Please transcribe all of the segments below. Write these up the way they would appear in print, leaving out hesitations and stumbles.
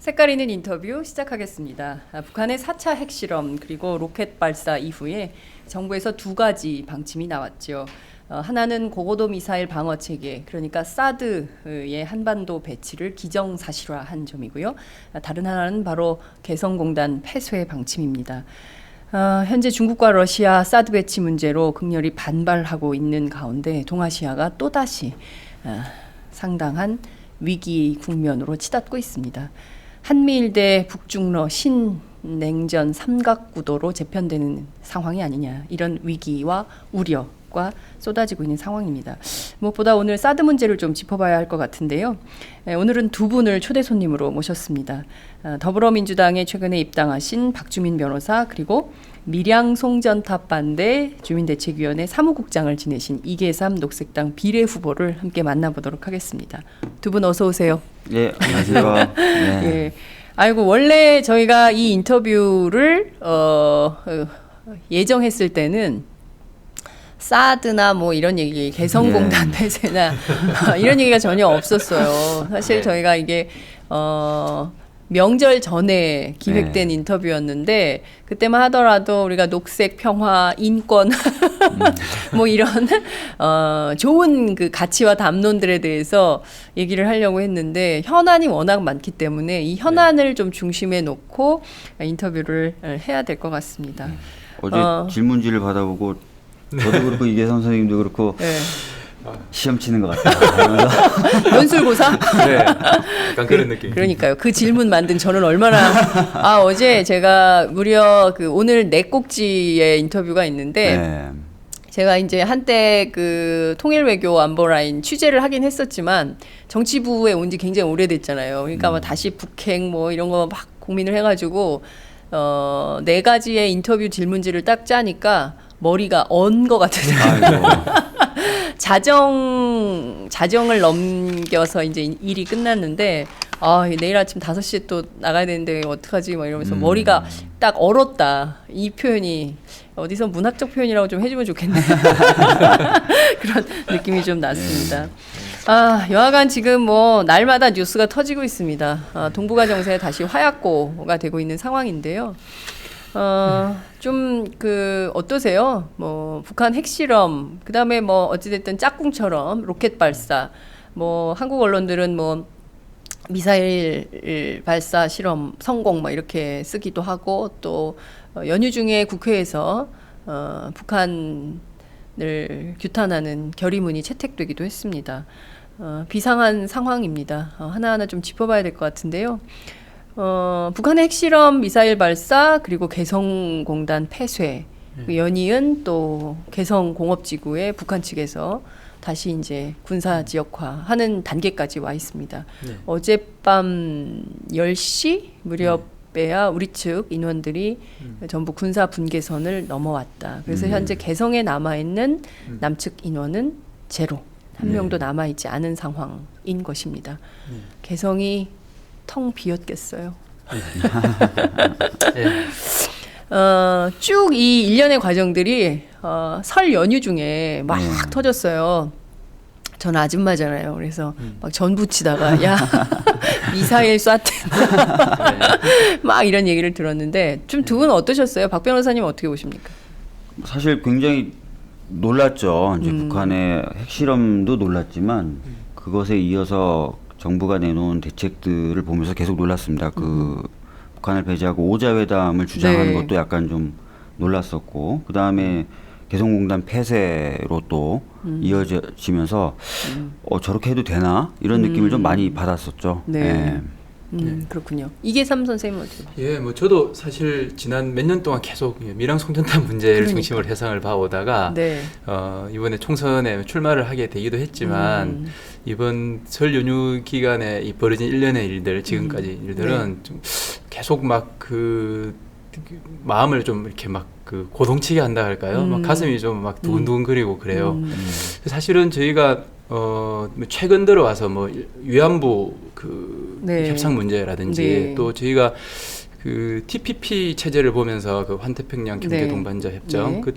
색깔 있는 인터뷰 시작하겠습니다. 북한의 4차 핵실험 그리고 로켓 발사 이후에 정부에서 두 가지 방침이 나왔죠. 하나는 고고도 미사일 방어 체계, 그러니까 사드의 한반도 배치를 기정사실화한 점이고요. 다른 하나는 바로 개성공단 폐쇄 방침입니다. 현재 중국과 러시아 사드 배치 문제로 극렬히 반발하고 있는 가운데 동아시아가 또다시 상당한 위기 국면으로 치닫고 있습니다. 한미일 대 북중러 신냉전 삼각구도로 재편되는 상황이 아니냐, 이런 위기와 우려가 쏟아지고 있는 상황입니다. 무엇보다 오늘 사드 문제를 좀 짚어봐야 할 것 같은데요. 오늘은 두 분을 초대 손님으로 모셨습니다. 더불어민주당에 최근에 입당하신 박주민 변호사, 그리고 밀양 송전탑반대 주민대책위원회 사무국장을 지내신 이계삼 녹색당 비례후보를 함께 만나보도록 하겠습니다. 두 분 어서 오세요. 네, 안녕하세요. 네. 예. 아이고, 원래 저희가 이 인터뷰를 예정했을 때는 사드나 뭐 이런 얘기, 개성공단 폐쇄나 이런 얘기가 전혀 없었어요. 사실 저희가 이게 명절 전에 기획된 인터뷰였는데, 그때만 하더라도 우리가 녹색, 평화, 인권 뭐 이런 좋은 그 가치와 담론들에 대해서 얘기를 하려고 했는데, 현안이 워낙 많기 때문에 이 현안을 좀 중심에 놓고 인터뷰를 해야 될 것 같습니다. 어제 질문지를 받아보고 저도 그렇고 이계삼 선생님도 그렇고 시험 치는 것 같아요. 연술고사? 네, 약간 그런 느낌. 그러니까요. 그 질문 만든 저는 얼마나 어제 제가 무려 그 오늘 네 꼭지의 인터뷰가 있는데 제가 이제 한때 그 통일외교 안보라인 취재를 하긴 했었지만 정치부에 온 지 굉장히 오래됐잖아요. 그러니까 뭐 다시 북핵 뭐 이런 거 막 고민을 해가지고 네 가지의 인터뷰 질문지를 딱 짜니까 머리가 언 것 같아요. 자정을 넘겨서 이제 일이 끝났는데, 내일 아침 5시에 또 나가야 되는데 어떡하지? 막 이러면서 머리가 딱 얼었다. 이 표현이 어디서 문학적 표현이라고 좀 해주면 좋겠네. 그런 느낌이 좀 났습니다. 여하간 지금 뭐 날마다 뉴스가 터지고 있습니다. 동북아 정세에 다시 화약고가 되고 있는 상황인데요. 좀 어떠세요? 뭐 북한 핵실험, 그다음에 뭐 어찌됐든 짝꿍처럼 로켓 발사, 뭐 한국 언론들은 뭐 미사일 발사 실험 성공 뭐 이렇게 쓰기도 하고, 또 연휴 중에 국회에서 북한을 규탄하는 결의문이 채택되기도 했습니다. 비상한 상황입니다. 하나하나 좀 짚어봐야 될 것 같은데요. 북한의 핵실험, 미사일 발사, 그리고 개성공단 폐쇄, 연이은 또 개성공업지구에 북한 측에서 다시 이제 군사 지역화하는 단계까지 와 있습니다. 어젯밤 10시 무렵에야 우리 측 인원들이 전부 군사 분계선을 넘어왔다. 그래서 현재 개성에 남아있는 남측 인원은 제로, 한 명도 남아있지 않은 상황인 것입니다. 개성이 텅 비었겠어요. 쭉 이 일련의 과정들이 설 연휴 중에 막 터졌어요. 저는 아줌마잖아요. 그래서 막 전 부치다가 야 미사일 쐈대 막 이런 얘기를 들었는데, 좀 두 분 어떠셨어요? 박 변호사님 어떻게 보십니까? 사실 굉장히 놀랐죠. 이제 북한의 핵실험도 놀랐지만 그것에 이어서 정부가 내놓은 대책들을 보면서 계속 놀랐습니다. 북한을 배제하고 오자회담을 주장하는 것도 약간 좀 놀랐었고, 그 다음에 개성공단 폐쇄로 또 이어지면서 저렇게 해도 되나? 이런 느낌을 좀 많이 받았었죠. 그렇군요. 이계삼 선생님은 어떻게 보세요? 예, 뭐 저도 사실 지난 몇 년 동안 계속 밀양 송전탑 문제를 중심으로 해상을 봐오다가 이번에 총선에 출마를 하게 되기도 했지만 이번 설 연휴 기간에 이 벌어진 일련의 일들, 지금까지 일들은 좀 계속 막 마음을 좀 이렇게 막 고동치게 한다 할까요? 막 가슴이 좀 막 두근두근거리고 그래요. 사실은 저희가 최근 들어와서 뭐 위안부 협상 문제라든지 또 저희가 그 TPP 체제를 보면서 그 환태평양 경제 네. 동반자 협정 네. 그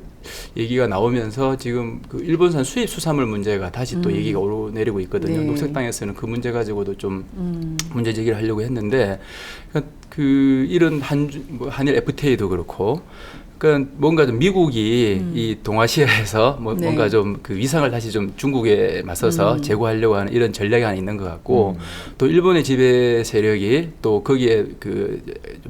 얘기가 나오면서 지금 그 일본산 수입 수산물 문제가 다시 또 얘기가 오르내리고 있거든요. 네. 녹색당에서는 그 문제 가지고도 좀 문제 제기를 하려고 했는데 그 이런 한일 FTA도 그렇고 그러니까 뭔가 좀 미국이 이 동아시아에서 네. 뭔가 좀 그 위상을 다시 좀 중국에 맞서서 제고하려고 하는 이런 전략이 하나 있는 것 같고 또 일본의 지배 세력이 또 거기에 그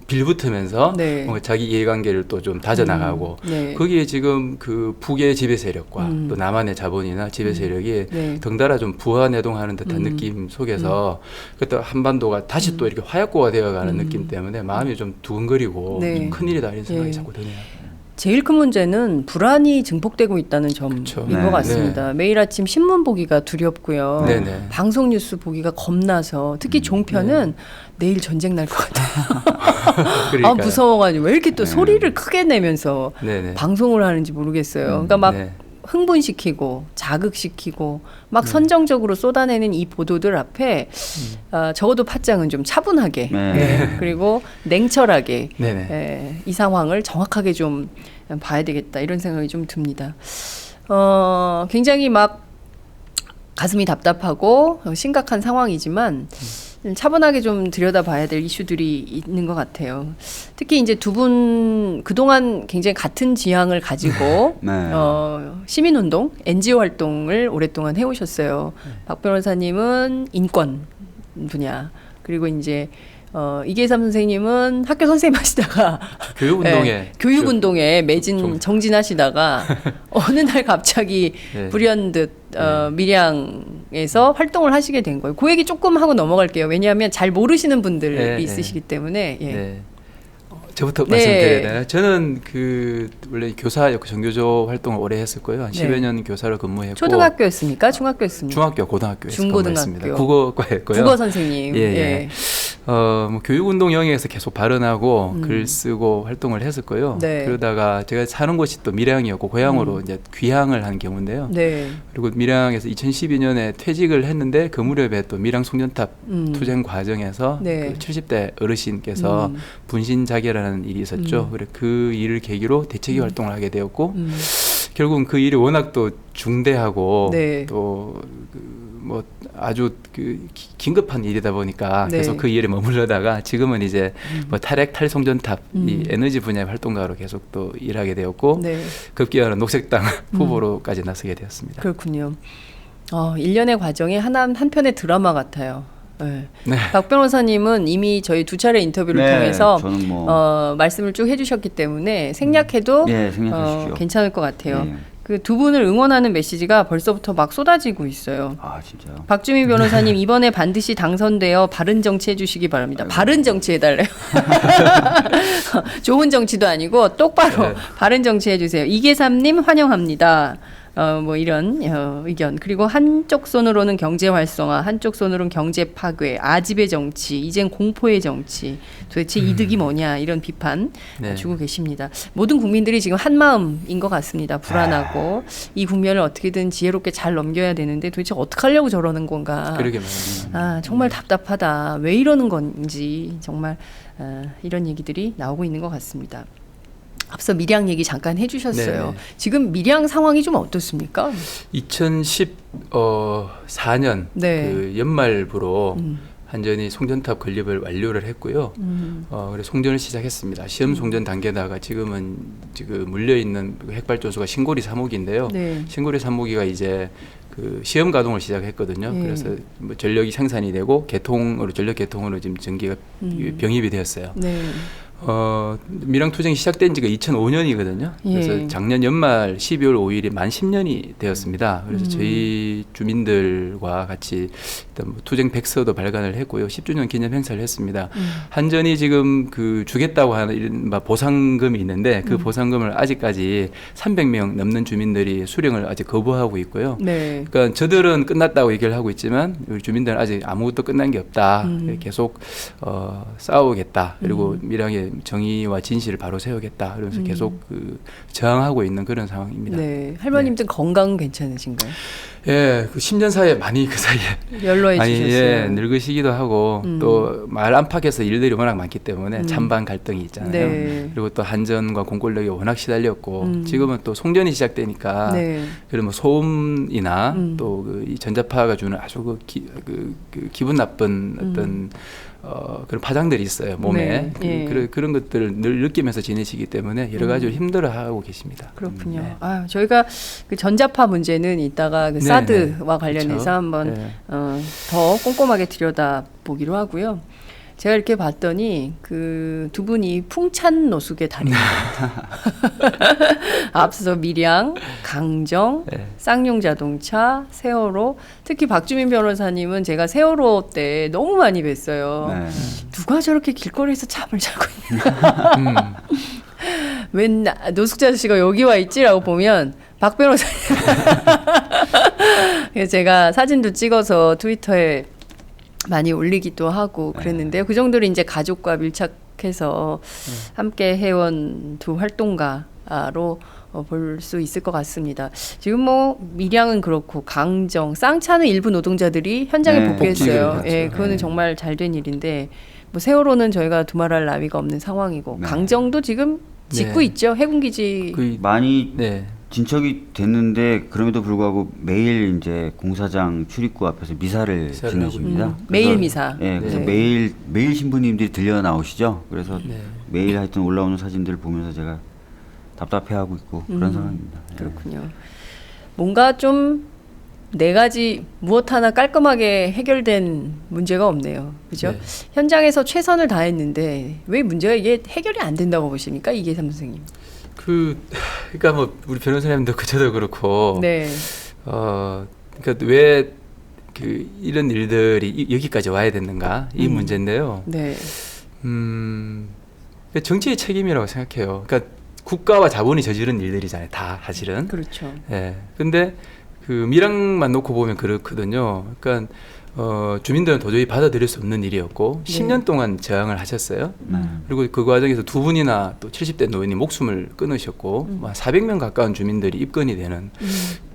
빌붙으면서 네. 뭔가 자기 이해관계를 또 좀 다져나가고 네. 거기에 지금 그 북의 지배 세력과 또 남한의 자본이나 지배 세력이 네. 덩달아 좀 부하내동하는 듯한 느낌 속에서 그또 한반도가 다시 또 이렇게 화약고가 되어가는 느낌 때문에 마음이 좀 두근거리고 네. 좀 큰일이다 이런 생각이 예. 자꾸 드네요. 제일 큰 문제는 불안이 증폭되고 있다는 점인 그쵸. 것 네. 같습니다. 매일 아침 신문 보기가 두렵고요. 네네. 방송 뉴스 보기가 겁나서 특히 종편은 내일 전쟁 날 것 같아요. 아, 그러니까요. 무서워가지고 왜 이렇게 또 소리를 크게 내면서 네네. 방송을 하는지 모르겠어요. 그러니까 막 네. 흥분시키고 자극시키고 막 선정적으로 쏟아내는 이 보도들 앞에 적어도 팟짱은 좀 차분하게 네. 예, 그리고 냉철하게 네네. 예, 이 상황을 정확하게 좀 봐야 되겠다 이런 생각이 좀 듭니다. 굉장히 막 가슴이 답답하고 심각한 상황이지만 차분하게 좀 들여다봐야 될 이슈들이 있는 것 같아요. 특히 이제 두 분 그동안 굉장히 같은 지향을 가지고 네. 시민운동, NGO 활동을 오랫동안 해오셨어요. 박 변호사님은 인권 분야, 그리고 이제 이계삼 선생님은 학교 선생님 하시다가 교육운동에 예, 교육운동에 매진 좀- 정진하시다가 어느 날 갑자기 네. 불현듯 밀양에서 활동을 하시게 된 거예요. 그 얘기 조금 하고 넘어갈게요. 왜냐하면 잘 모르시는 분들이 네, 있으시기 때문에. 예. 네. 저부터 네. 말씀드려야 되나요? 저는 그 원래 교사 정교조 활동을 오래 했었고요. 한 네. 10여 년 교사로 근무했고 초등학교였습니까? 중학교였습니까? 중학교, 고등학교에서 중고등학교. 근무했습니다. 국어과였고요. 국어 선생님. 예, 예. 뭐 교육운동 영역에서 계속 발언하고 글 쓰고 활동을 했었고요. 네. 그러다가 제가 사는 곳이 또 밀양이었고 고향으로 이제 귀향을 한 경우인데요. 네. 그리고 밀양에서 2012년에 퇴직을 했는데 그 무렵에 또 밀양 송전탑 투쟁 과정에서 네. 그 70대 어르신께서 분신자결하는 일이 있었죠. 그래 그 일을 계기로 대책위 활동을 하게 되었고 결국은 그 일이 워낙 또 중대하고 네. 또 뭐 아주 그 긴급한 일이다 보니까 네. 계속 그 일에 머물러다가 지금은 이제 뭐 탈핵 탈송전탑 이 에너지 분야의 활동가로 계속 또 일하게 되었고 네. 급기야는 녹색당 후보로까지 나서게 되었습니다. 그렇군요. 일련의 과정이 한 편의 드라마 같아요. 네. 네. 박 변호사님은 이미 저희 두 차례 인터뷰를 네, 통해서 저는 뭐 말씀을 쭉 해주셨기 때문에 생략해도 예, 생략하십시오. 괜찮을 것 같아요. 예. 그 두 분을 응원하는 메시지가 벌써부터 막 쏟아지고 있어요. 아 진짜요? 박주미 변호사님 이번에 반드시 당선되어 바른 정치 해주시기 바랍니다. 바른 정치 해달래요. 좋은 정치도 아니고 똑바로 네. 바른 정치 해주세요. 이계삼님 환영합니다. 뭐 이런 의견. 그리고 한쪽 손으로는 경제 활성화, 한쪽 손으로는 경제 파괴, 아집의 정치, 이젠 공포의 정치. 도대체 이득이 뭐냐 이런 비판 네. 주고 계십니다. 모든 국민들이 지금 한 마음인 것 같습니다. 불안하고 이 국면을 어떻게든 지혜롭게 잘 넘겨야 되는데 도대체 어떻게 하려고 저러는 건가. 그러게 말입니다. 정말 답답하다. 왜 이러는 건지 정말 이런 얘기들이 나오고 있는 것 같습니다. 앞서 밀양 얘기 잠깐 해주셨어요. 네네. 지금 밀양 상황이 좀 어떻습니까? 2014년 네. 그 연말부로 한전이 송전탑 건립을 완료를 했고요. 그래서 송전을 시작했습니다. 시험 송전 단계다가 지금 물려 있는 핵발전소가 신고리 3호기인데요. 네. 신고리 3호기가 이제 그 시험 가동을 시작했거든요. 예. 그래서 뭐 전력이 생산이 되고 전력 개통으로 지금 전기가 병입이 되었어요. 네. 밀양 투쟁이 시작된 지가 2005년이거든요. 그래서 예. 작년 연말 12월 5일이 만 10년이 되었습니다. 그래서 저희 주민들과 같이 일단 뭐 투쟁 백서도 발간을 했고요. 10주년 기념 행사를 했습니다. 한전이 지금 그 주겠다고 하는 이른바 보상금이 있는데 그 보상금을 아직까지 300명 넘는 주민들이 수령을 아직 거부하고 있고요. 네. 그러니까 저들은 끝났다고 얘기를 하고 있지만 우리 주민들은 아직 아무것도 끝난 게 없다. 계속 싸우겠다. 그리고 밀양에 정의와 진실을 바로 세우겠다. 그러면서 계속 그 저항하고 있는 그런 상황입니다. 네, 할머님들 건강 괜찮으신가요? 예, 그 10년 사이에 많이 그 사이에 연로해지셨어요. 예, 늙으시기도 하고 또 말 안팎에서 일들이 워낙 많기 때문에 찬반 갈등이 있잖아요. 네. 그리고 또 한전과 공권력이 워낙 시달렸고 지금은 또 송전이 시작되니까 네. 그런 뭐 소음이나 또 그 이 전자파가 주는 아주 그 기분 나쁜 어떤 그런 파장들이 있어요 몸에. 네. 예. 그런 것들을 늘 느끼면서 지내시기 때문에 여러 가지로 힘들어하고 계십니다. 그렇군요. 네. 아유, 저희가 그 전자파 문제는 이따가 그 네, 사드와 네. 관련해서 그렇죠. 한번 네. 더 꼼꼼하게 들여다 보기로 하고요. 제가 이렇게 봤더니 그 두 분이 풍찬 노숙의 달인입니다. 앞서 밀양, 강정, 네. 쌍용자동차, 세월호. 특히 박주민 변호사님은 제가 세월호 때 너무 많이 뵀어요. 네. 누가 저렇게 길거리에서 잠을 자고 있나? 웬 노숙자 아저씨가 여기 와 있지라고 보면 박 변호사님. 그래서 제가 사진도 찍어서 트위터에 많이 올리기도 하고 그랬는데요. 그 정도로 이제 가족과 밀착해서 함께 해온 두 활동가로 볼 수 있을 것 같습니다. 지금 뭐 밀양은 그렇고 강정, 쌍차는 일부 노동자들이 현장에 네, 복귀했어요. 복직을 예, 했죠. 그거는 네. 정말 잘된 일인데 뭐 세월호는 저희가 두말할 나위가 없는 상황이고 네. 강정도 지금 짓고 네. 있죠. 해군기지. 그 많이 네. 진척이 됐는데 그럼에도 불구하고 매일 이제 공사장 출입구 앞에서 미사를 지내십니다. 하고 매일 그래서- 미사. 예, 그래서 네. 매일 신부님들이 들려 나오시죠. 그래서 네. 매일 하여튼 올라오는 사진들을 보면서 제가 답답해하고 있고 그런 상황입니다. 예. 그렇군요. 뭔가 좀 네 가지 무엇 하나 깔끔하게 해결된 문제가 없네요. 그죠? 네. 현장에서 최선을 다했는데 왜 문제가 이게 해결이 안 된다고 보십니까? 이계삼 선생님. 그러니까 뭐 우리 변호사님도 저도 그렇고 네. 그러니까 왜 그 이런 일들이 여기까지 와야 됐는가 이 문제인데요. 네. 정치의 책임이라고 생각해요. 그러니까 국가와 자본이 저지른 일들이잖아요. 다 사실은. 그렇죠. 예. 근데 그 밀양만 놓고 보면 그렇거든요. 그러니까 주민들은 도저히 받아들일 수 없는 일이었고 네. 10년 동안 저항을 하셨어요. 네. 그리고 그 과정에서 두 분이나 또 70대 노인이 목숨을 끊으셨고 뭐 400명 가까운 주민들이 입건이 되는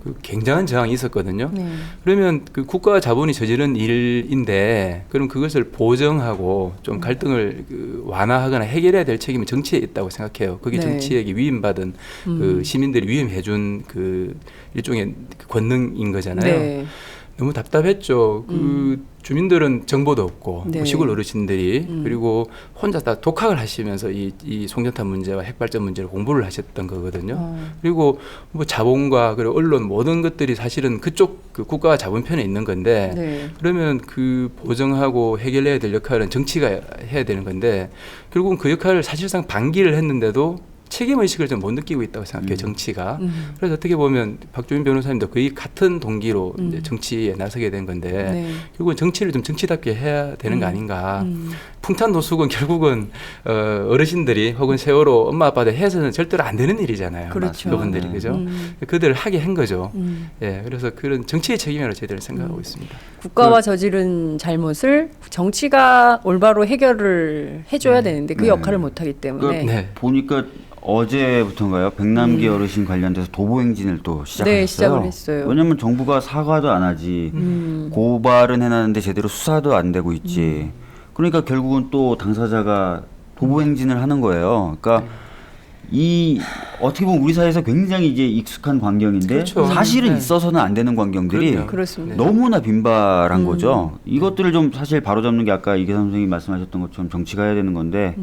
그 굉장한 저항이 있었거든요. 네. 그러면 그 국가와 자본이 저지른 일인데 그럼 그것을 보정하고 좀 갈등을 그 완화하거나 해결해야 될 책임은 정치에 있다고 생각해요. 그게 네. 정치에게 위임받은 그 시민들이 위임해준 그 일종의 그 권능인 거잖아요. 네. 너무 답답했죠. 그 주민들은 정보도 없고 네. 뭐 시골 어르신들이 그리고 혼자 다 독학을 하시면서 이 송전탄 문제와 핵발전 문제를 공부를 하셨던 거거든요. 그리고 뭐 자본과 그리고 언론 모든 것들이 사실은 그쪽 그 국가와 자본 편에 있는 건데 네. 그러면 그 보정하고 해결해야 될 역할은 정치가 해야 되는 건데 결국은 그 역할을 사실상 방기를 했는데도 책임의식을 좀 못 느끼고 있다고 생각해요, 정치가. 그래서 어떻게 보면 박주민 변호사님도 거의 같은 동기로 이제 정치에 나서게 된 건데 네. 결국은 정치를 좀 정치답게 해야 되는 거 아닌가. 풍탄 노숙은 결국은 어르신들이 혹은 세월호 엄마 아빠들 해서는 절대로 안 되는 일이잖아요. 그렇죠. 그분들이 그죠? 그들을 하게 한 거죠. 예, 그래서 그런 정치의 책임이라고 저희들은 생각하고 있습니다. 국가와 저지른 잘못을 정치가 올바로 해결을 해줘야 되는데 그 네. 역할을 못하기 때문에 네. 보니까 어제부터인가요? 백남기 어르신 관련돼서 도보행진을 또 시작했어요. 네, 시작을 했어요. 왜냐면 정부가 사과도 안 하지, 고발은 해놨는데 제대로 수사도 안 되고 있지. 그러니까 결국은 또 당사자가 도보행진을 하는 거예요. 그러니까 이 어떻게 보면 우리 사회에서 굉장히 이제 익숙한 광경인데 그렇죠. 사실은 네. 있어서는 안 되는 광경들이 그럼요. 그렇습니다. 너무나 빈발한 거죠. 이것들을 좀 사실 바로잡는 게 아까 이계삼 선생님이 말씀하셨던 것처럼 정치가 해야 되는 건데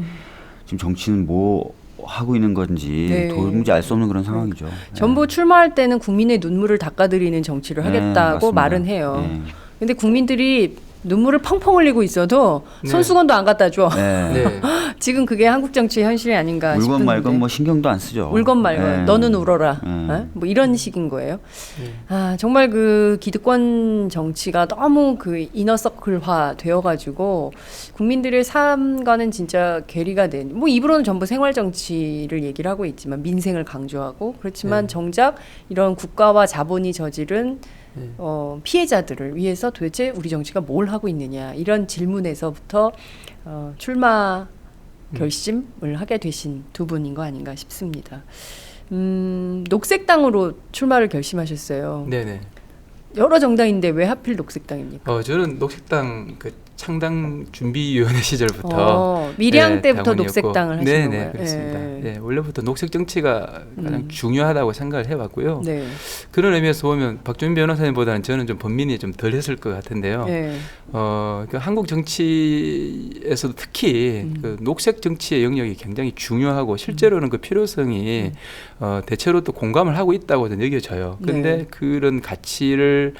지금 정치는 뭐 하고 있는 건지 네. 도무지 알 수 없는 그런 상황이죠. 전부 출마할 때는 국민의 눈물을 닦아드리는 정치를 네, 하겠다고 맞습니다. 말은 해요. 네. 근데 국민들이 눈물을 펑펑 흘리고 있어도 네. 손수건도 안 갖다 줘. 네. 네. 지금 그게 한국 정치의 현실이 아닌가 울건 싶은데. 말건 뭐 신경도 안 쓰죠. 울건 말건 네. 너는 울어라. 네. 어? 뭐 이런 식인 거예요. 아 정말 그 기득권 정치가 너무 그 이너서클화 되어가지고 국민들의 삶과는 진짜 괴리가 된. 뭐 입으로는 전부 생활 정치를 얘기를 하고 있지만 민생을 강조하고 그렇지만 정작 이런 국가와 자본이 저지른 피해자들을 위해서 도대체 우리 정치가 뭘 하고 있느냐 이런 질문에서부터 출마 결심을 하게 되신 두 분인 거 아닌가 싶습니다. 녹색당으로 출마를 결심하셨어요. 네네. 여러 정당인데 왜 하필 녹색당입니까? 저는 녹색당 그 창당 준비위원회 시절부터 밀양 때부터 당원이었고, 녹색당을 하신 네네, 건가요? 그렇습니다. 네, 원래부터 녹색 정치가 가장 중요하다고 생각을 해왔고요. 네. 그런 의미에서 보면 박주민 변호사님보다는 저는 좀 번민이 좀 덜 했을 것 같은데요. 네. 그 한국 정치에서도 특히 그 녹색 정치의 영역이 굉장히 중요하고 실제로는 그 필요성이 대체로 또 공감을 하고 있다고 저는 여겨져요. 그런데 네. 그런 가치를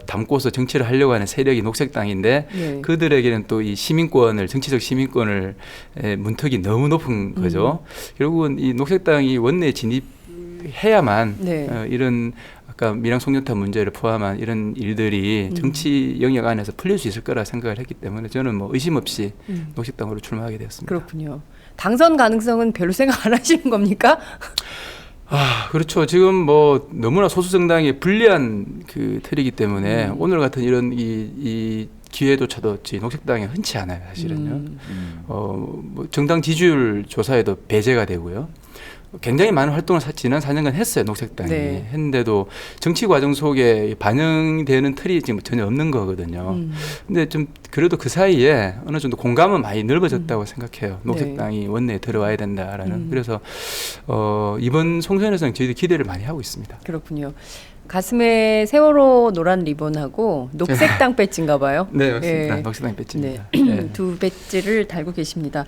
담고서 정치를 하려고 하는 세력이 녹색당인데 네. 그들에게는 또 이 시민권을 정치적 시민권을 문턱이 너무 높은 거죠. 결국은 이 녹색당이 원내에 진입해야만 네. 이런 아까 밀양 송년탑 문제를 포함한 이런 일들이 정치 영역 안에서 풀릴 수 있을 거라 생각을 했기 때문에 저는 뭐 의심 없이 녹색당으로 출마하게 되었습니다. 그렇군요. 당선 가능성은 별로 생각 안 하시는 겁니까? 그렇죠. 지금 뭐 너무나 소수 정당에 불리한 그 틀이기 때문에 오늘 같은 이런 이 기회조차도 저희 녹색당에 흔치 않아요, 사실은요. 뭐 정당 지지율 조사에도 배제가 되고요. 굉장히 많은 활동을 지난 4년간 했어요, 녹색당이. 네. 했는데도 정치 과정 속에 반영되는 틀이 지금 전혀 없는 거거든요. 근데 좀 그래도 그 사이에 어느 정도 공감은 많이 넓어졌다고 생각해요. 녹색당이 원내에 들어와야 된다라는. 그래서 이번 총선에서는 저희도 기대를 많이 하고 있습니다. 그렇군요. 가슴에 세월호 노란 리본하고 녹색당 배지인가 봐요. 네, 맞습니다. 예. 녹색당 배지입니다. 네. 네. 두 배지를 달고 계십니다.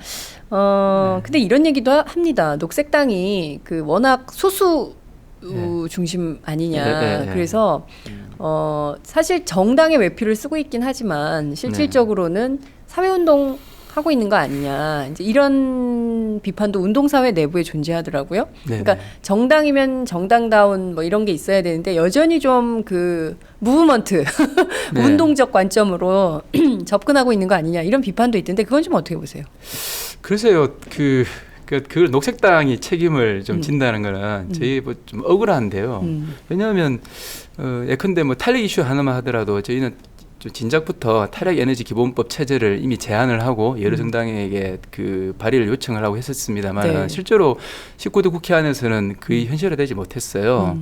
근데 이런 얘기도 합니다. 녹색당이 그 워낙 소수 중심 아니냐. 네. 그래서 사실 정당의 외피를 쓰고 있긴 하지만 실질적으로는 사회운동 하고 있는 거 아니냐. 이제 이런 비판도 운동사회 내부에 존재하더라고요. 네네. 그러니까 정당이면 정당다운 뭐 이런 게 있어야 되는데 여전히 좀 그 무브먼트 네. 운동적 관점으로 접근하고 있는 거 아니냐 이런 비판도 있던데 그건 좀 어떻게 보세요? 글쎄요, 그 녹색당이 책임을 좀 진다는 거는 저희 뭐 좀 억울한데요. 왜냐하면 예컨대 뭐 탄핵 이슈 하나만 하더라도 저희는 좀 진작부터 탈핵 에너지 기본법 체제를 이미 제안을 하고 여러 정당에게 그 발의를 요청을 하고 했었습니다만 네. 실제로 19대 국회 안에서는 거의 현실화되지 못했어요.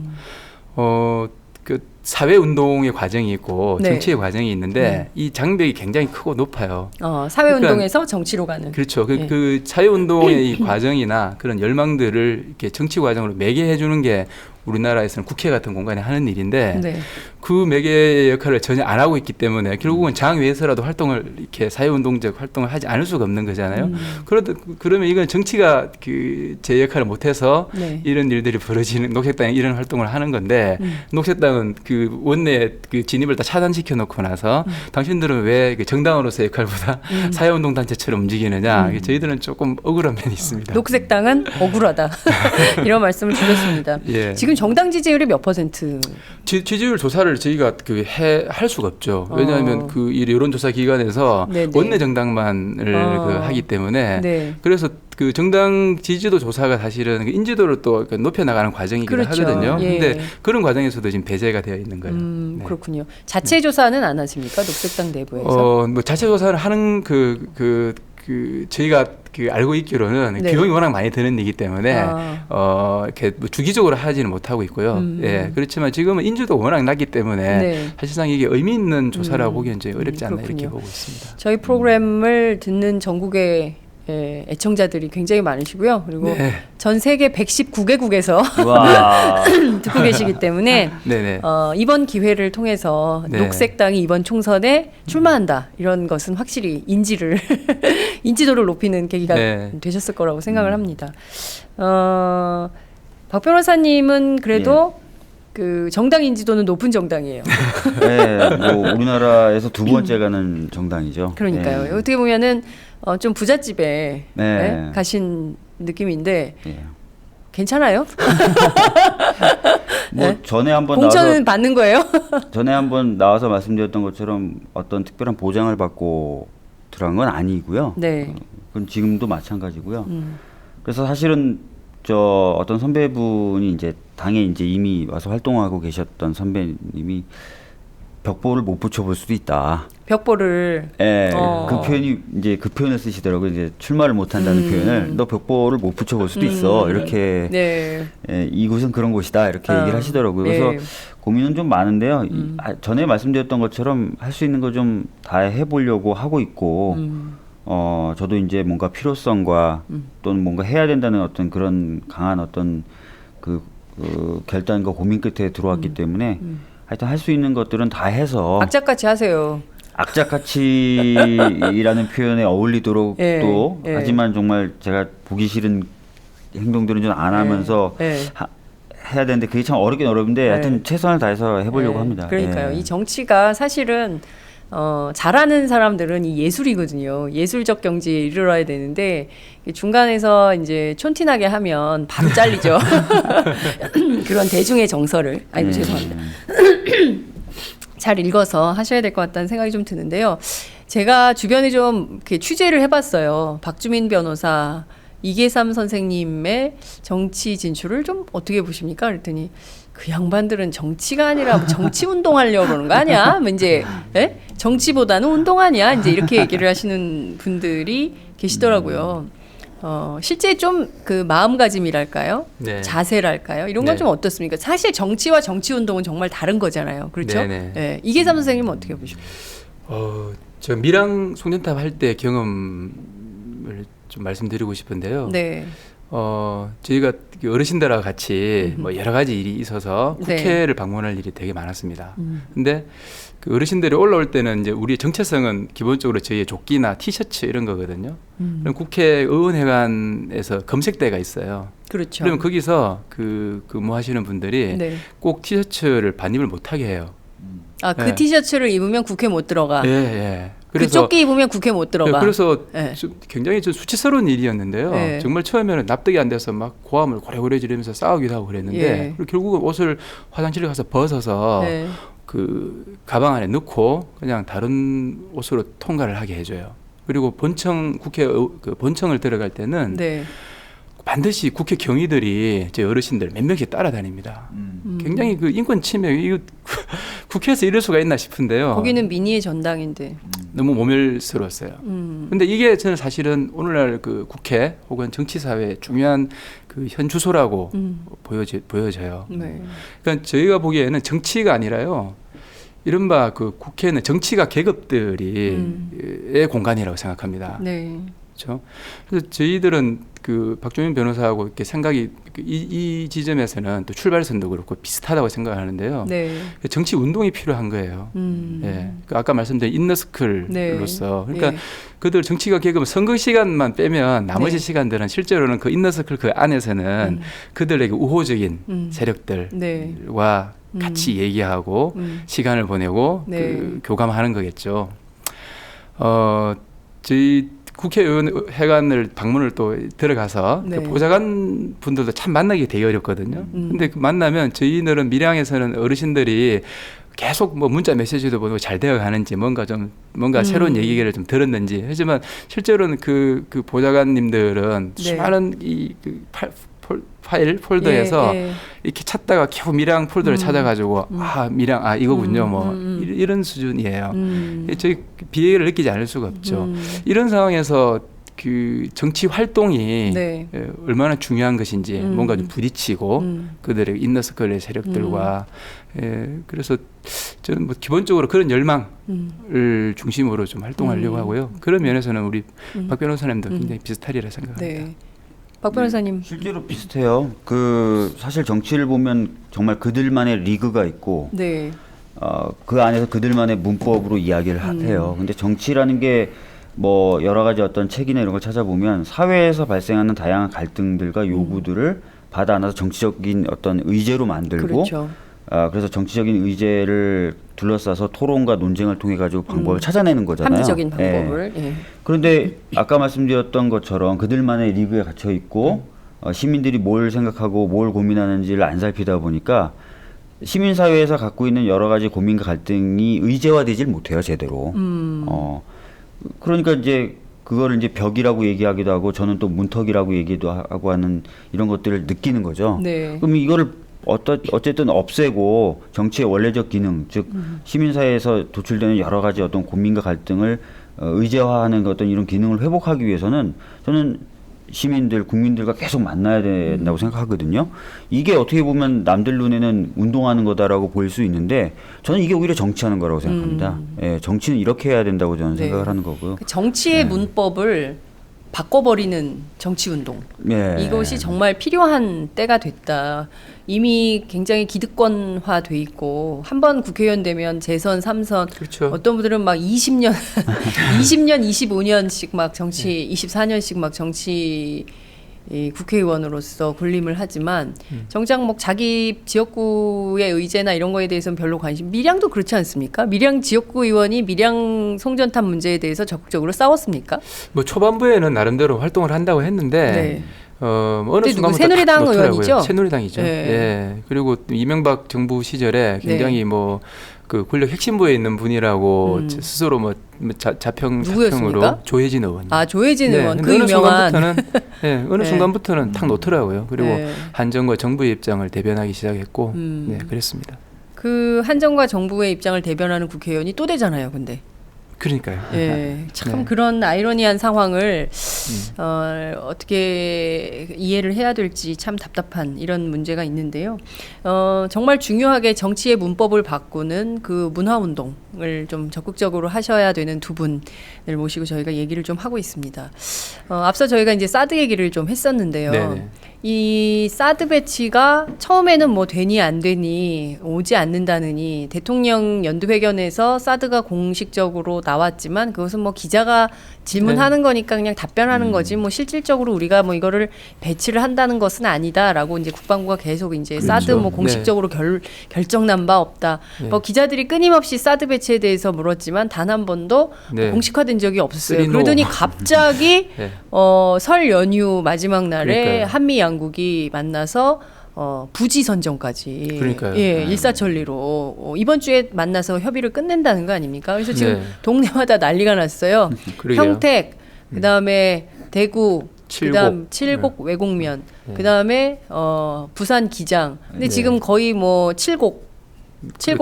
그 사회 운동의 과정이 있고 네. 정치의 과정이 있는데 이 장벽이 굉장히 크고 높아요. 사회운동에서 정치로 가는. 그렇죠. 네. 그 사회운동의 이 과정이나 그런 열망들을 이렇게 정치 과정으로 매개해 주는 게 우리나라에서는 국회 같은 공간에 하는 일인데 네. 그 매개의 역할을 전혀 안 하고 있기 때문에 결국은 장외에서라도 활동을 이렇게 사회운동적 활동을 하지 않을 수가 없는 거잖아요. 그러면 이건 정치가 그 제 역할을 못해서 네. 이런 일들이 벌어지는 녹색당이 이런 활동을 하는 건데 녹색당은 그 원내 그 진입을 다 차단시켜 놓고 나서 당신들은 왜 그 정당으로서의 역할보다 사회운동 단체처럼 움직이느냐. 저희들은 조금 억울한 면이 있습니다. 녹색당은 억울하다 이런 말씀을 주셨습니다. 예. 지금 정당 지지율이 몇 %? 지지율 조사를 저희가 할 수가 없죠. 왜냐하면 그 이 여론조사 기관에서 네네. 원내 정당만을 그 하기 때문에 네. 그래서 그 정당 지지도 조사가 사실은 그 인지도를 또 높여 나가는 과정이기도 그렇죠. 하거든요. 예. 근데 그런 과정에서도 지금 배제가 되어 있는 거예요. 네. 그렇군요. 자체 조사는 안 하십니까? 녹색당 내부에서? 뭐 자체 조사를 하는 저희가 그 알고 있기로는 네. 비용이 워낙 많이 드는 일이기 때문에 이렇게 뭐 주기적으로 하지는 못하고 있고요. 예, 그렇지만 지금은 인지도가 워낙 낮기 때문에 네. 사실상 이게 의미 있는 조사라고 보기엔 좀 어렵지 않나 그렇군요. 이렇게 보고 있습니다. 저희 프로그램을 듣는 전국의 애청자들이 굉장히 많으시고요. 그리고 네. 전 세계 119개국에서 와. 듣고 계시기 때문에 네네. 이번 기회를 통해서 네. 녹색당이 이번 총선에 출마한다 이런 것은 확실히 인지도를 높이는 계기가 네. 되셨을 거라고 생각을 합니다. 박 변호사님은 그래도 그 정당 인지도는 높은 정당이에요. 네, 뭐 우리나라에서 두 번째 가는 정당이죠. 그러니까요. 네. 어떻게 보면은 좀 부잣집에 네. 가신 느낌인데 네. 괜찮아요? 뭐 네? 전에 한번 공천은 받는 거예요? 전에 한번 나와서 말씀드렸던 것처럼 어떤 특별한 보장을 받고 들어간 건 아니고요. 네. 그건 지금도 마찬가지고요. 그래서 사실은 저 어떤 선배분이 이제 당에 이제 이미 와서 활동하고 계셨던 선배님이 벽보를 못 붙여볼 수도 있다. 벽보를. 예, 그 표현이 이제 그 표현을 쓰시더라고요. 이제 출마를 못 한다는 표현을 너 벽보를 못 붙여볼 수도 있어. 이렇게 네. 예, 이곳은 그런 곳이다. 이렇게 얘기를 하시더라고요. 그래서 네. 고민은 좀 많은데요. 전에 말씀드렸던 것처럼 할 수 있는 거 좀 다 해보려고 하고 있고 저도 이제 뭔가 필요성과 또는 뭔가 해야 된다는 어떤 그런 강한 어떤 그 결단과 고민 끝에 들어왔기 때문에 하여튼 할 수 있는 것들은 다 해서 악착같이 하세요. 악착같이라는 표현에 어울리도록 예, 또 예. 하지만 정말 제가 보기 싫은 행동들은 좀 안 하면서 예. 해야 되는데 그게 참 어렵긴 어려운데 하여튼 예. 최선을 다해서 해보려고 예. 합니다. 그러니까요. 예. 이 정치가 사실은 잘하는 사람들은 이 예술이거든요. 예술적 경지에 이르러야 되는데 중간에서 이제 촌티나게 하면 바로 잘리죠. 그런 대중의 정서를. 아이고 죄송합니다. 잘 읽어서 하셔야 될 것 같다는 생각이 좀 드는데요. 제가 주변에 좀 이렇게 취재를 해봤어요. 박주민 변호사, 이계삼 선생님의 정치 진출을 좀 어떻게 보십니까? 그랬더니 그 양반들은 정치가 아니라 정치 운동하려고 그러는 거 아니야? 뭐 이제 정치보다는 운동 아니야? 이제 이렇게 얘기를 하시는 분들이 계시더라고요. 실제 좀 그 마음가짐이랄까요? 네. 자세랄까요? 이런 건 네. 좀 어떻습니까? 사실 정치와 정치 운동은 정말 다른 거잖아요. 그렇죠? 네네. 네. 이계삼 선생님은 어떻게 보십니까? 저 미랑 송년탑 할 때 경험을 좀 말씀드리고 싶은데요. 네. 저희가 어르신들하고 같이 뭐 여러 가지 일이 있어서 네. 국회를 방문할 일이 되게 많았습니다. 근데 그 어르신들이 올라올 때는 이제 우리의 정체성은 기본적으로 저희의 조끼나 티셔츠 이런 거거든요. 그럼 국회의원회관에서 검색대가 있어요. 그렇죠. 그러면 거기서 그 근무하시는 분들이 네. 꼭 티셔츠를 반입을 못하게 해요. 아, 그 네. 티셔츠를 입으면 국회 못 들어가. 예, 예. 그 조끼 입으면 국회 못 들어가. 그래서 네. 좀 굉장히 좀 수치스러운 일이었는데요. 네. 정말 처음에는 납득이 안 돼서 막 고함을 고래고래 지르면서 싸우기도 하고 그랬는데 예. 그리고 결국은 옷을 화장실에 가서 벗어서 네. 그 가방 안에 넣고 그냥 다른 옷으로 통과를 하게 해줘요. 그리고 국회 그 본청을 들어갈 때는 네. 반드시 국회 경위들이 제 어르신들 몇 명씩 따라다닙니다. 굉장히 그 인권 침해 이거 국회에서 이럴 수가 있나 싶은데요. 거기는 민의의 전당인데. 너무 모멸스러웠어요. 근데 이게 저는 사실은 오늘날 그 국회 혹은 정치사회의 중요한 그 현 주소라고 보여져요. 네. 그러니까 저희가 보기에는 정치가 아니라요. 이른바 그 국회는 정치가 계급들이의 공간이라고 생각합니다. 네. 그렇죠. 그래서 저희들은 그 박주민 변호사하고 이렇게 생각이 이 지점에서는 또 출발선도 그렇고 비슷하다고 생각하는데요. 네. 정치 운동이 필요한 거예요. 예. 그 아까 말씀드린 인너스클로서 그러니까 예. 그들 정치가 계급은 선거 시간만 빼면 나머지 네. 시간들은 실제로는 그 인너스클 그 안에서는 그들에게 우호적인 세력들과 네. 같이 얘기하고 시간을 보내고 네. 그 교감하는 거겠죠. 저희 국회의원회관을 방문을 또 들어가서 네. 그 보좌관 분들도 참 만나기 되게 어렵거든요. 근데 그 만나면 저희들은 밀양에서는 어르신들이 계속 뭐 문자 메시지도 보고 잘 되어 가는지 뭔가 새로운 얘기를 좀 들었는지 하지만 실제로는 그 보좌관님들은 네. 수많은 그 파일 폴더에서 예, 예. 이렇게 찾다가 겨우 밀양 폴더를 찾아가지고 밀양 이거군요 뭐 이런 수준이에요. 저희 비애를 느끼지 않을 수가 없죠. 이런 상황에서 그 정치 활동이 네. 얼마나 중요한 것인지 뭔가 좀 부딪히고 그들의 인너스클의 세력들과 그래서 저는 뭐 기본적으로 그런 열망을 중심으로 좀 활동하려고 하고요. 그런 면에서는 우리 박 변호사님도 굉장히 비슷하리라 생각합니다. 네. 박 변호사님. 실제로 비슷해요. 그 사실 정치를 보면 정말 그들만의 리그가 있고 네. 그 안에서 그들만의 문법으로 이야기를 해요. 근데 정치라는 게 뭐 여러 가지 어떤 책이나 이런 걸 찾아보면 사회에서 발생하는 다양한 갈등들과 요구들을 받아 안아서 정치적인 어떤 의제로 만들고 그렇죠. 그래서 정치적인 의제를 둘러싸서 토론과 논쟁을 통해 가지고 방법을 찾아내는 거잖아요. 합리적인 방법을. 예. 그런데 아까 말씀드렸던 것처럼 그들만의 리그에 갇혀 있고 시민들이 뭘 생각하고 뭘 고민하는지를 안 살피다 보니까 시민사회에서 갖고 있는 여러 가지 고민과 갈등이 의제화되질 못해요, 제대로. 그러니까 이제 그거를 이제 벽이라고 얘기하기도 하고 저는 또 문턱이라고 얘기도 하고 하는 이런 것들을 느끼는 거죠. 네. 그럼 이거를 어쨌든 없애고 정치의 원래적 기능, 즉 시민사회에서 도출되는 여러 가지 어떤 고민과 갈등을 의제화하는 어떤 이런 기능을 회복하기 위해서는 저는 시민들, 국민들과 계속 만나야 된다고 생각하거든요. 이게 어떻게 보면 남들 눈에는 운동하는 거다라고 보일 수 있는데 저는 이게 오히려 정치하는 거라고 생각합니다. 예, 정치는 이렇게 해야 된다고 저는 생각을 하는 거고요. 그 정치의 문법을 바꿔버리는 정치운동. 이것이 정말 필요한 때가 됐다. 이미 굉장히 기득권화돼 있고 한 번 국회의원 되면 재선, 3선 그렇죠. 어떤 분들은 막 20년, 20년, 25년씩 막 정치, 24년씩 막 정치 이 국회의원으로서 군림을 하지만 정작 뭐 자기 지역구의 의제나 이런 거에 대해서는 별로 관심. 밀양도 그렇지 않습니까? 밀양 지역구 의원이 밀양 송전탑 문제에 대해서 적극적으로 싸웠습니까? 뭐 초반부에는 나름대로 활동을 한다고 했는데 어느 순간부터 새누리당 의원이죠? 새누리당이죠. 예. 그리고 이명박 정부 시절에 굉장히 뭐 그 권력 핵심부에 있는 분이라고 스스로 뭐 자평으로 조혜진 의원. 아, 조혜진 의원 그 어느 유명한. 순간부터는 어느 순간부터는 탁 놓더라고요. 그리고 한정과 정부의 입장을 대변하기 시작했고, 그랬습니다. 그 한정과 정부의 입장을 대변하는 국회의원이 또 되잖아요, 근데. 그러니까요. 참 그런 아이러니한 상황을 어떻게 이해를 해야 될지 참 답답한 이런 문제가 있는데요. 정말 중요하게 정치의 문법을 바꾸는 그 문화운동을 좀 적극적으로 하셔야 되는 두 분을 모시고 저희가 얘기를 좀 하고 있습니다. 앞서 저희가 이제 사드 얘기를 좀 했었는데요. 네네. 이 사드 배치가 처음에는 뭐 되니 안 되니 오지 않는다느니 대통령 연두회견에서 사드가 공식적으로 나왔지만 그것은 뭐 기자가 질문하는 거니까 그냥 답변하는 거지 뭐 실질적으로 우리가 뭐 이거를 배치를 한다는 것은 아니다라고 이제 국방부가 계속 이제 사드 뭐 공식적으로 결정난 바 없다. 뭐 기자들이 끊임없이 사드 배치에 대해서 물었지만 단 한 번도 공식화된 적이 없었어요. 그러더니 갑자기 설 연휴 마지막 날에 한미 양국이 만나서 부지 선정까지 일사천리로 이번 주에 만나서 협의를 끝낸다는 거 아닙니까? 그래서 지금 동네마다 난리가 났어요. 평택, 그다음에 대구, 그다음 칠곡 외곡면, 그다음에 부산 기장. 근데 지금 거의 뭐 칠곡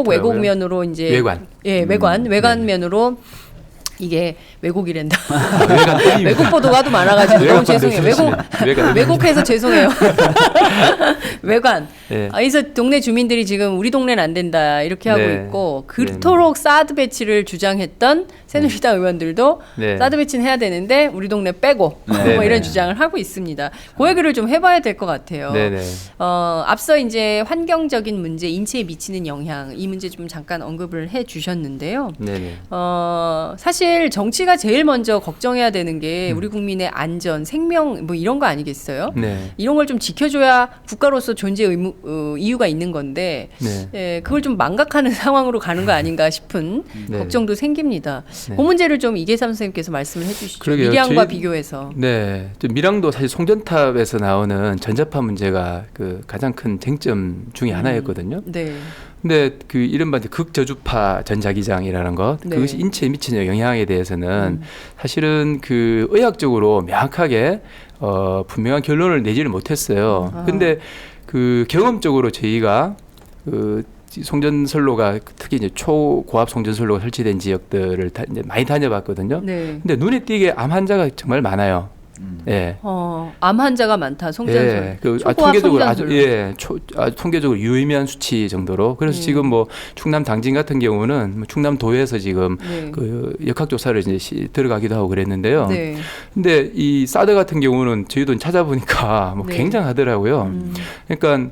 외곡면으로 이제 외관면으로 이게 왜곡이란다. 왜곡 보도가 도 많아가지고 너무 죄송해요. 왜곡해서 죄송해요. 외관. 그래서 동네 주민들이 지금 우리 동네는 안 된다 이렇게 하고 있고 그토록 사드 배치를 주장했던 새누리당 의원들도 사드 배치는 해야 되는데 우리 동네 빼고 뭐 이런 주장을 하고 있습니다. 그 얘기를 좀 해봐야 될 것 같아요. 앞서 이제 환경적인 문제, 인체에 미치는 영향 이 문제 좀 잠깐 언급을 해주셨는데요. 사실 정치가 제일 먼저 걱정해야 되는 게 우리 국민의 안전, 생명 뭐 이런 거 아니겠어요? 이런 걸 좀 지켜줘야 국가로서 존재 이유가 있는 건데 그걸 좀 망각하는 상황으로 가는 거 아닌가 싶은 걱정도 생깁니다. 그 문제를 좀 이계삼 선생님께서 말씀을 해주시죠. 그러게요. 밀양과 비교해서. 밀양도 사실 송전탑에서 나오는 전자파 문제가 그 가장 큰 쟁점 중에 하나였거든요. 근데 그 이른바 극저주파 전자기장이라는 것, 그것이 인체에 미치는 영향에 대해서는 사실은 그 의학적으로 명확하게 분명한 결론을 내지를 못했어요. 근데 그 경험적으로 저희가 그 송전선로가 특히 이제 초고압 송전선로가 설치된 지역들을 이제 많이 다녀봤거든요. 근데 눈에 띄게 암 환자가 정말 많아요. 암 환자가 많다. 송전선. 통계적으로 통계적으로 유의미한 수치 정도로. 그래서 지금 뭐 충남 당진 같은 경우는 뭐 충남도에서 지금 그 역학조사를 이제 들어가기도 하고 그랬는데요. 근데 이 사드 같은 경우는 저희도 찾아보니까 뭐 굉장하더라고요. 그러니까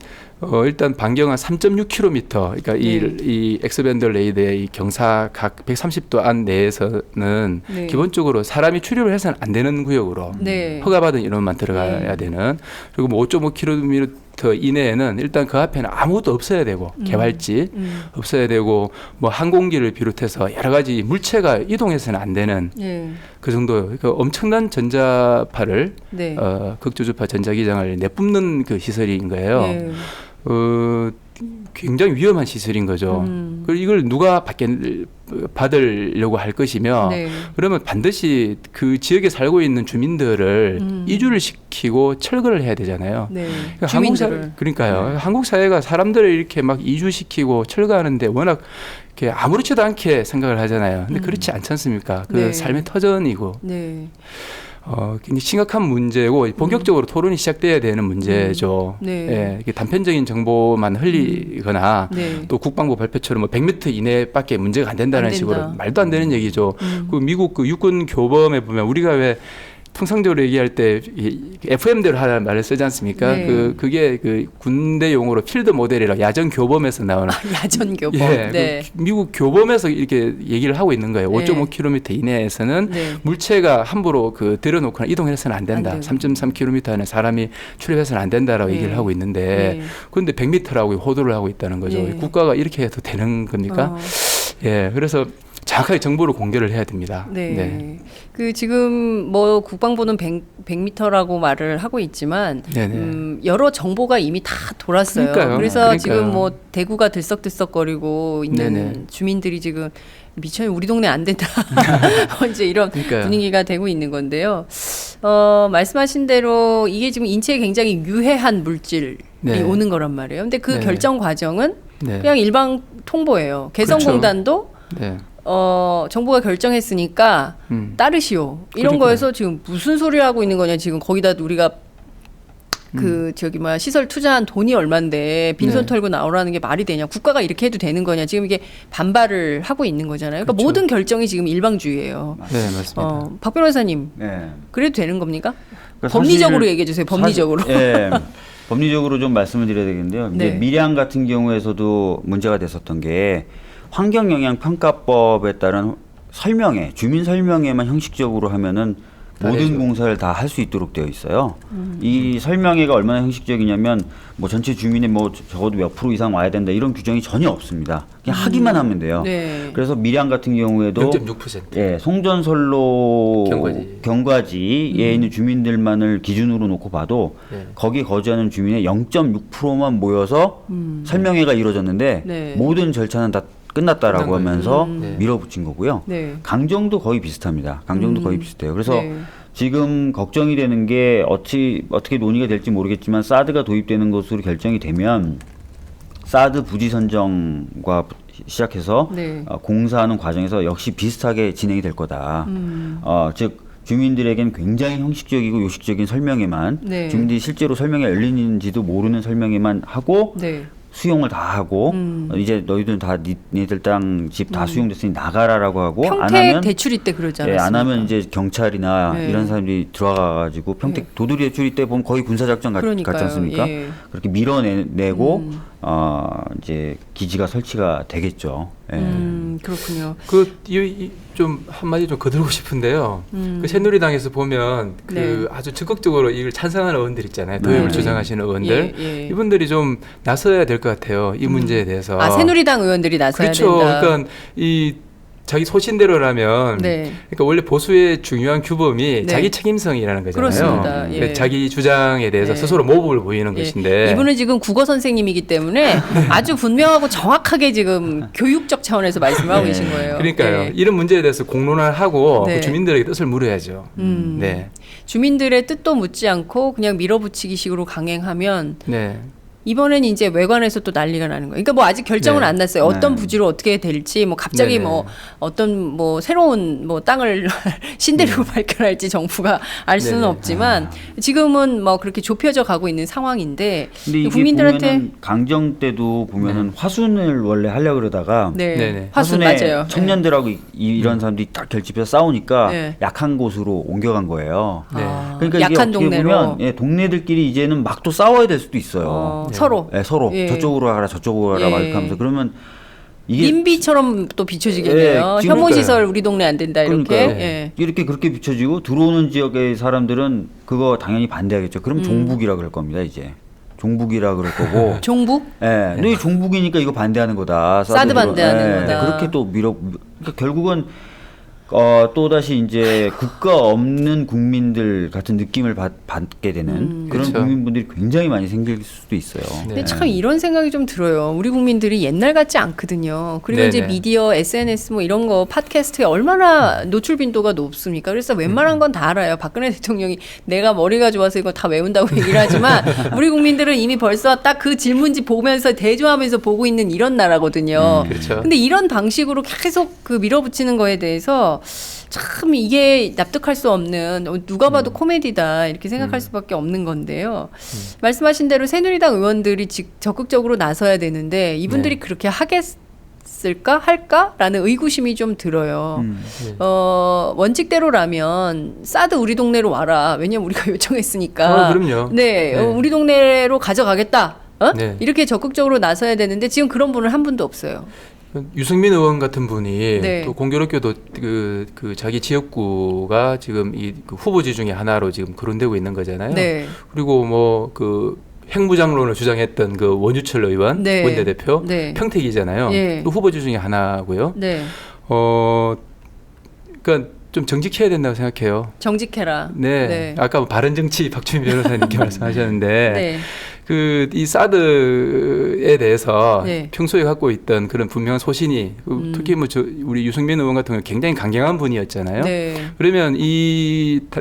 일단 반경 한 3.6km, 그러니까 이 엑스밴드 레이드의 이 경사 각 130도 안 내에서는 기본적으로 사람이 출입을 해서는 안 되는 구역으로 허가받은 인원만 들어가야 되는, 그리고 뭐 5.5km 이내에는 일단 그 앞에는 아무것도 없어야 되고 개발지 없어야 되고 뭐 항공기를 비롯해서 여러 가지 물체가 이동해서는 안 되는 그 정도. 그러니까 엄청난 전자파를 극저주파 전자기장을 내뿜는 그 시설인 거예요. 굉장히 위험한 시설인 거죠. 그리고 이걸 누가 받으려고 할 것이며 네. 그러면 반드시 그 지역에 살고 있는 주민들을 이주를 시키고 철거를 해야 되잖아요. 네. 그러니까 주민들을. 그러니까요. 한국 사회가 사람들을 이렇게 막 이주시키고 철거하는데 워낙 이렇게 아무렇지도 않게 생각을 하잖아요. 근데 그렇지 않지 않습니까? 그 네. 삶의 터전이고 네. 굉장히 심각한 문제고 본격적으로 토론이 시작돼야 되는 문제죠. 네. 예, 이게 단편적인 정보만 흘리거나 네. 또 국방부 발표처럼 뭐 100m 이내밖에 문제가 안 된다는 안 된다. 식으로 말도 안 되는 얘기죠. 그 미국 그 육군 교범에 보면 우리가 왜 통상적으로 얘기할 때 FM대로 하는 말을 쓰지 않습니까? 네. 그게 그 군대 용어로 필드 모델이라 야전 교범에서 나오는 야전 교범. 예, 네. 그 미국 교범에서 이렇게 얘기를 하고 있는 거예요. 네. 5.5km 이내에서는 네. 물체가 함부로 그 들여놓거나 이동해서는 안 된다. 안 돼요. 3.3km 안에 사람이 출입해서는 안 된다라고 네. 얘기를 하고 있는데 네. 그런데 100m라고 호도를 하고 있다는 거죠. 네. 국가가 이렇게 해도 되는 겁니까? 어. 예, 그래서 정확하게 정보를 공개를 해야 됩니다. 네. 그 지금 뭐 국방부는 100m라고 말을 하고 있지만 네네. 여러 정보가 이미 다 돌았어요. 그러니까요. 그래서 그러니까요. 지금 뭐 대구가 들썩들썩거리고 있는 네네. 주민들이 지금 미쳐요. 우리 동네 안 된다. 이제 이런 그러니까요. 분위기가 되고 있는 건데요. 말씀하신 대로 이게 지금 인체에 굉장히 유해한 물질이 네. 오는 거란 말이에요. 근데 그 네. 결정 과정은 네. 그냥 일방 통보예요. 개성공단도 네. 정부가 결정했으니까 따르시오. 이런 그러니까요. 거에서 지금 무슨 소리 하고 있는 거냐. 지금 거기다 우리가 시설 투자한 돈이 얼만데 빈손 네. 털고 나오라는 게 말이 되냐. 국가가 이렇게 해도 되는 거냐. 지금 이게 반발을 하고 있는 거잖아요. 그러니까 그렇죠. 모든 결정이 지금 일방주의예요. 네, 맞습니다. 박 변호사님, 네. 그래도 되는 겁니까? 그러니까 법리적으로 사실- 얘기해 주세요. 법리적으로. 예. 법리적으로 좀 말씀을 드려야 되겠는데요. 네. 이제 밀양 같은 경우에서도 문제가 됐었던 게 환경영향평가법에 따른 설명회, 주민 설명회만 형식적으로 하면은 모든 해줘. 공사를 다 할 수 있도록 되어 있어요. 이 설명회가 얼마나 형식적이냐면 뭐 전체 주민의 뭐 적어도 몇 프로 이상 와야 된다 이런 규정이 전혀 없습니다. 그냥 하기만 하면 돼요. 네. 그래서 밀양 같은 경우에도 0.6%. 예, 송전선로 경과지. 에 있는 주민들만을 기준으로 놓고 봐도 네. 거기 거주하는 주민의 0.6%만 모여서 설명회가 이루어졌는데 네. 모든 절차는 다 끝났다라고 끝난 거예요. 하면서 네. 밀어붙인 거고요. 네. 강정도 거의 비슷합니다. 강정도 거의 비슷해요. 그래서 네. 지금 걱정이 되는 게 어떻게 논의가 될지 모르겠지만 사드가 도입되는 것으로 결정이 되면 사드 부지 선정과 시작해서 네. 공사하는 과정에서 역시 비슷하게 진행이 될 거다. 즉 주민들에겐 굉장히 형식적이고 요식적인 설명회만 네. 주민들이 실제로 설명회 열리는지도 모르는 설명회만 하고 네. 수용을 다 하고 이제 너희들 다 니들 땅 집 다 수용됐으니 나가라라고 하고 안 평택 하면 대출이 때 그러지 예, 않았습니까? 안 하면 이제 경찰이나 네. 이런 사람들이 들어가가지고 평택 네. 도둑이 대출이 때 보면 거의 군사작전 그러니까요. 같지 않습니까? 예. 그렇게 밀어내고 이제 기지가 설치가 되겠죠. 예. 그렇군요. 좀 한마디 좀 거들고 싶은데요. 그 새누리당에서 보면 그 네. 아주 적극적으로 이걸 찬성하는 의원들 있잖아요. 도입을 네. 주장하시는 의원들. 예, 예. 이분들이 좀 나서야 될 것 같아요. 이 문제에 대해서. 새누리당 의원들이 나서야 그렇죠. 된다. 그러니까 이 자기 소신대로라면 네. 그러니까 원래 보수의 중요한 규범이 네. 자기 책임성이라는 거잖아요. 그렇습니다. 예. 그러니까 자기 주장에 대해서 네. 스스로 모범을 보이는 예. 것인데 이분은 지금 국어 선생님이기 때문에 아주 분명하고 정확하게 지금 교육적 차원에서 말씀을 하고 네. 계신 거예요. 그러니까요. 예. 이런 문제에 대해서 공론화를 하고 네. 그 주민들에게 뜻을 물어야죠. 네. 주민들의 뜻도 묻지 않고 그냥 밀어붙이기 식으로 강행하면 네. 이번엔 이제 외관에서 또 난리가 나는 거예요. 그러니까 뭐 아직 결정은 네. 안 났어요. 어떤 네. 부지로 어떻게 될지 뭐 갑자기 네네. 뭐 어떤 뭐 새로운 뭐 땅을 신대륙 발견할지 정부가 알 수는 네네. 없지만 지금은 뭐 그렇게 좁혀져 가고 있는 상황인데 근데 이게 국민들한테 보면은 강정 때도 보면은 화순을 원래 하려고 그러다가 네. 네네. 화순 화순에 맞아요. 청년들하고 이런 사람들이 딱 결집해서 싸우니까 네. 약한 곳으로 옮겨간 거예요. 네. 그러니까 이게 약한 어떻게 동네로 보면 동네들끼리 이제는 막 또 싸워야 될 수도 있어요. 네. 서로 서로 예. 저쪽으로 가라 저쪽으로 가라 예. 막 이렇게 하면서 그러면 이게 님비처럼 또 비춰지겠네요. 예, 지금 혐오시설 우리 동네 안 된다 이렇게. 그러니까요. 예. 이렇게 그렇게 비춰지고 들어오는 지역의 사람들은 그거 당연히 반대하겠죠. 그럼 종북이라 그럴 겁니다 이제. 종북이라 그럴 거고. 종북? 예, 너희 종북이니까 이거 반대하는 거다. 사드 들어- 반대하는 거다. 그렇게 또 그러니까 결국은 또다시 이제 국가 없는 국민들 같은 느낌을 받게 되는 그런 그렇죠. 국민분들이 굉장히 많이 생길 수도 있어요. 네. 근데 참 이런 생각이 좀 들어요. 우리 국민들이 옛날 같지 않거든요. 그리고 네네. 이제 미디어, SNS 뭐 이런 거 팟캐스트에 얼마나 노출 빈도가 높습니까? 그래서 웬만한 건 다 알아요. 박근혜 대통령이 내가 머리가 좋아서 이거 다 외운다고 얘기를 하지만 우리 국민들은 이미 벌써 딱 그 질문지 보면서 대조하면서 보고 있는 이런 나라거든요. 그렇죠. 근데 이런 방식으로 계속 그 밀어붙이는 거에 대해서 참 이게 납득할 수 없는 누가 봐도 코미디다 이렇게 생각할 수밖에 없는 건데요. 말씀하신 대로 새누리당 의원들이 적극적으로 나서야 되는데 이분들이 네. 그렇게 하겠을까 할까라는 의구심이 좀 들어요. 원칙대로라면 사드 우리 동네로 와라. 왜냐면 우리가 요청했으니까. 그럼요. 네, 네. 우리 동네로 가져가겠다. 네. 이렇게 적극적으로 나서야 되는데 지금 그런 분은 한 분도 없어요. 유승민 의원 같은 분이 네. 또 공교롭게도 그 자기 지역구가 지금 그 후보지 중에 하나로 지금 거론되고 있는 거잖아요. 네. 그리고 뭐 그 핵무장론을 주장했던 그 원유철 의원 네. 원내대표 네. 평택이잖아요. 예. 또 후보지 중에 하나고요. 네. 그러니까 좀 정직해야 된다고 생각해요. 정직해라. 네. 네. 아까 뭐 바른정치 박주민 변호사님께 말씀하셨는데 네. 그 이 사드에 대해서 네. 평소에 갖고 있던 그런 분명한 소신이 특히 뭐 우리 유승민 의원 같은 경우 굉장히 강경한 분이었잖아요. 네. 그러면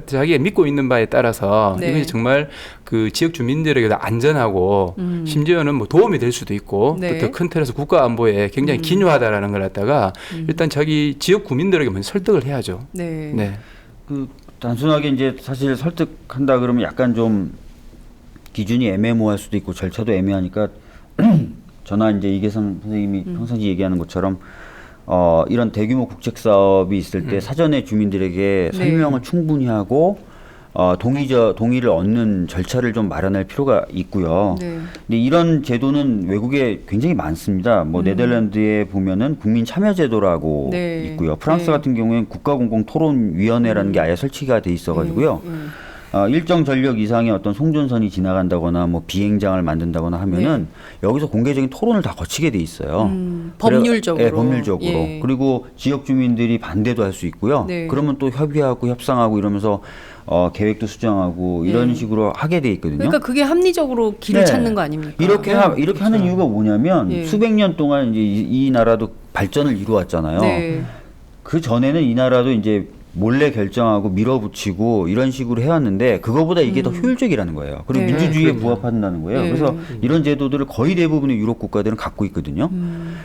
자기가 믿고 있는 바에 따라서 네. 이것이 정말 그 지역 주민들에게도 안전하고 심지어는 뭐 도움이 될 수도 있고 네. 또 더 큰 틀에서 국가 안보에 굉장히 기묘하다라는 걸 갖다가 일단 자기 지역 구민들에게 먼저 설득을 해야죠. 네. 네. 그 단순하게 이제 사실 설득한다 그러면 약간 좀 기준이 애매모호할 수도 있고 절차도 애매하니까 저나 이제 이계상 선생님이 평상시 얘기하는 것처럼 이런 대규모 국책 사업이 있을 때 사전에 주민들에게 설명을 충분히 하고 동의를 얻는 절차를 좀 마련할 필요가 있고요. 네. 근데 이런 제도는 외국에 굉장히 많습니다. 뭐 네덜란드에 보면은 국민 참여 제도라고 네. 있고요. 프랑스 네. 같은 경우에는 국가공공토론위원회라는 게 아예 설치가 돼 있어가지고요. 일정 전력 이상의 어떤 송전선이 지나간다거나 뭐 비행장을 만든다거나 하면은 여기서 공개적인 토론을 다 거치게 돼 있어요. 법률적으로. 네, 법률적으로. 예. 그리고 지역 주민들이 반대도 할 수 있고요. 네. 그러면 또 협의하고 협상하고 이러면서 계획도 수정하고 이런 식으로 하게 돼 있거든요. 그러니까 그게 합리적으로 길을 네. 찾는 거 아닙니까? 이렇게 하는 이유가 뭐냐면 예. 수백 년 동안 이제 이 나라도 발전을 이루었잖아요. 네. 그 전에는 이 나라도 이제 몰래 결정하고 밀어붙이고 이런 식으로 해왔는데 그거보다 이게 더 효율적이라는 거예요. 그리고 네. 민주주의에 그럼요. 부합한다는 거예요. 네. 그래서 이런 제도들을 거의 대부분의 유럽 국가들은 갖고 있거든요.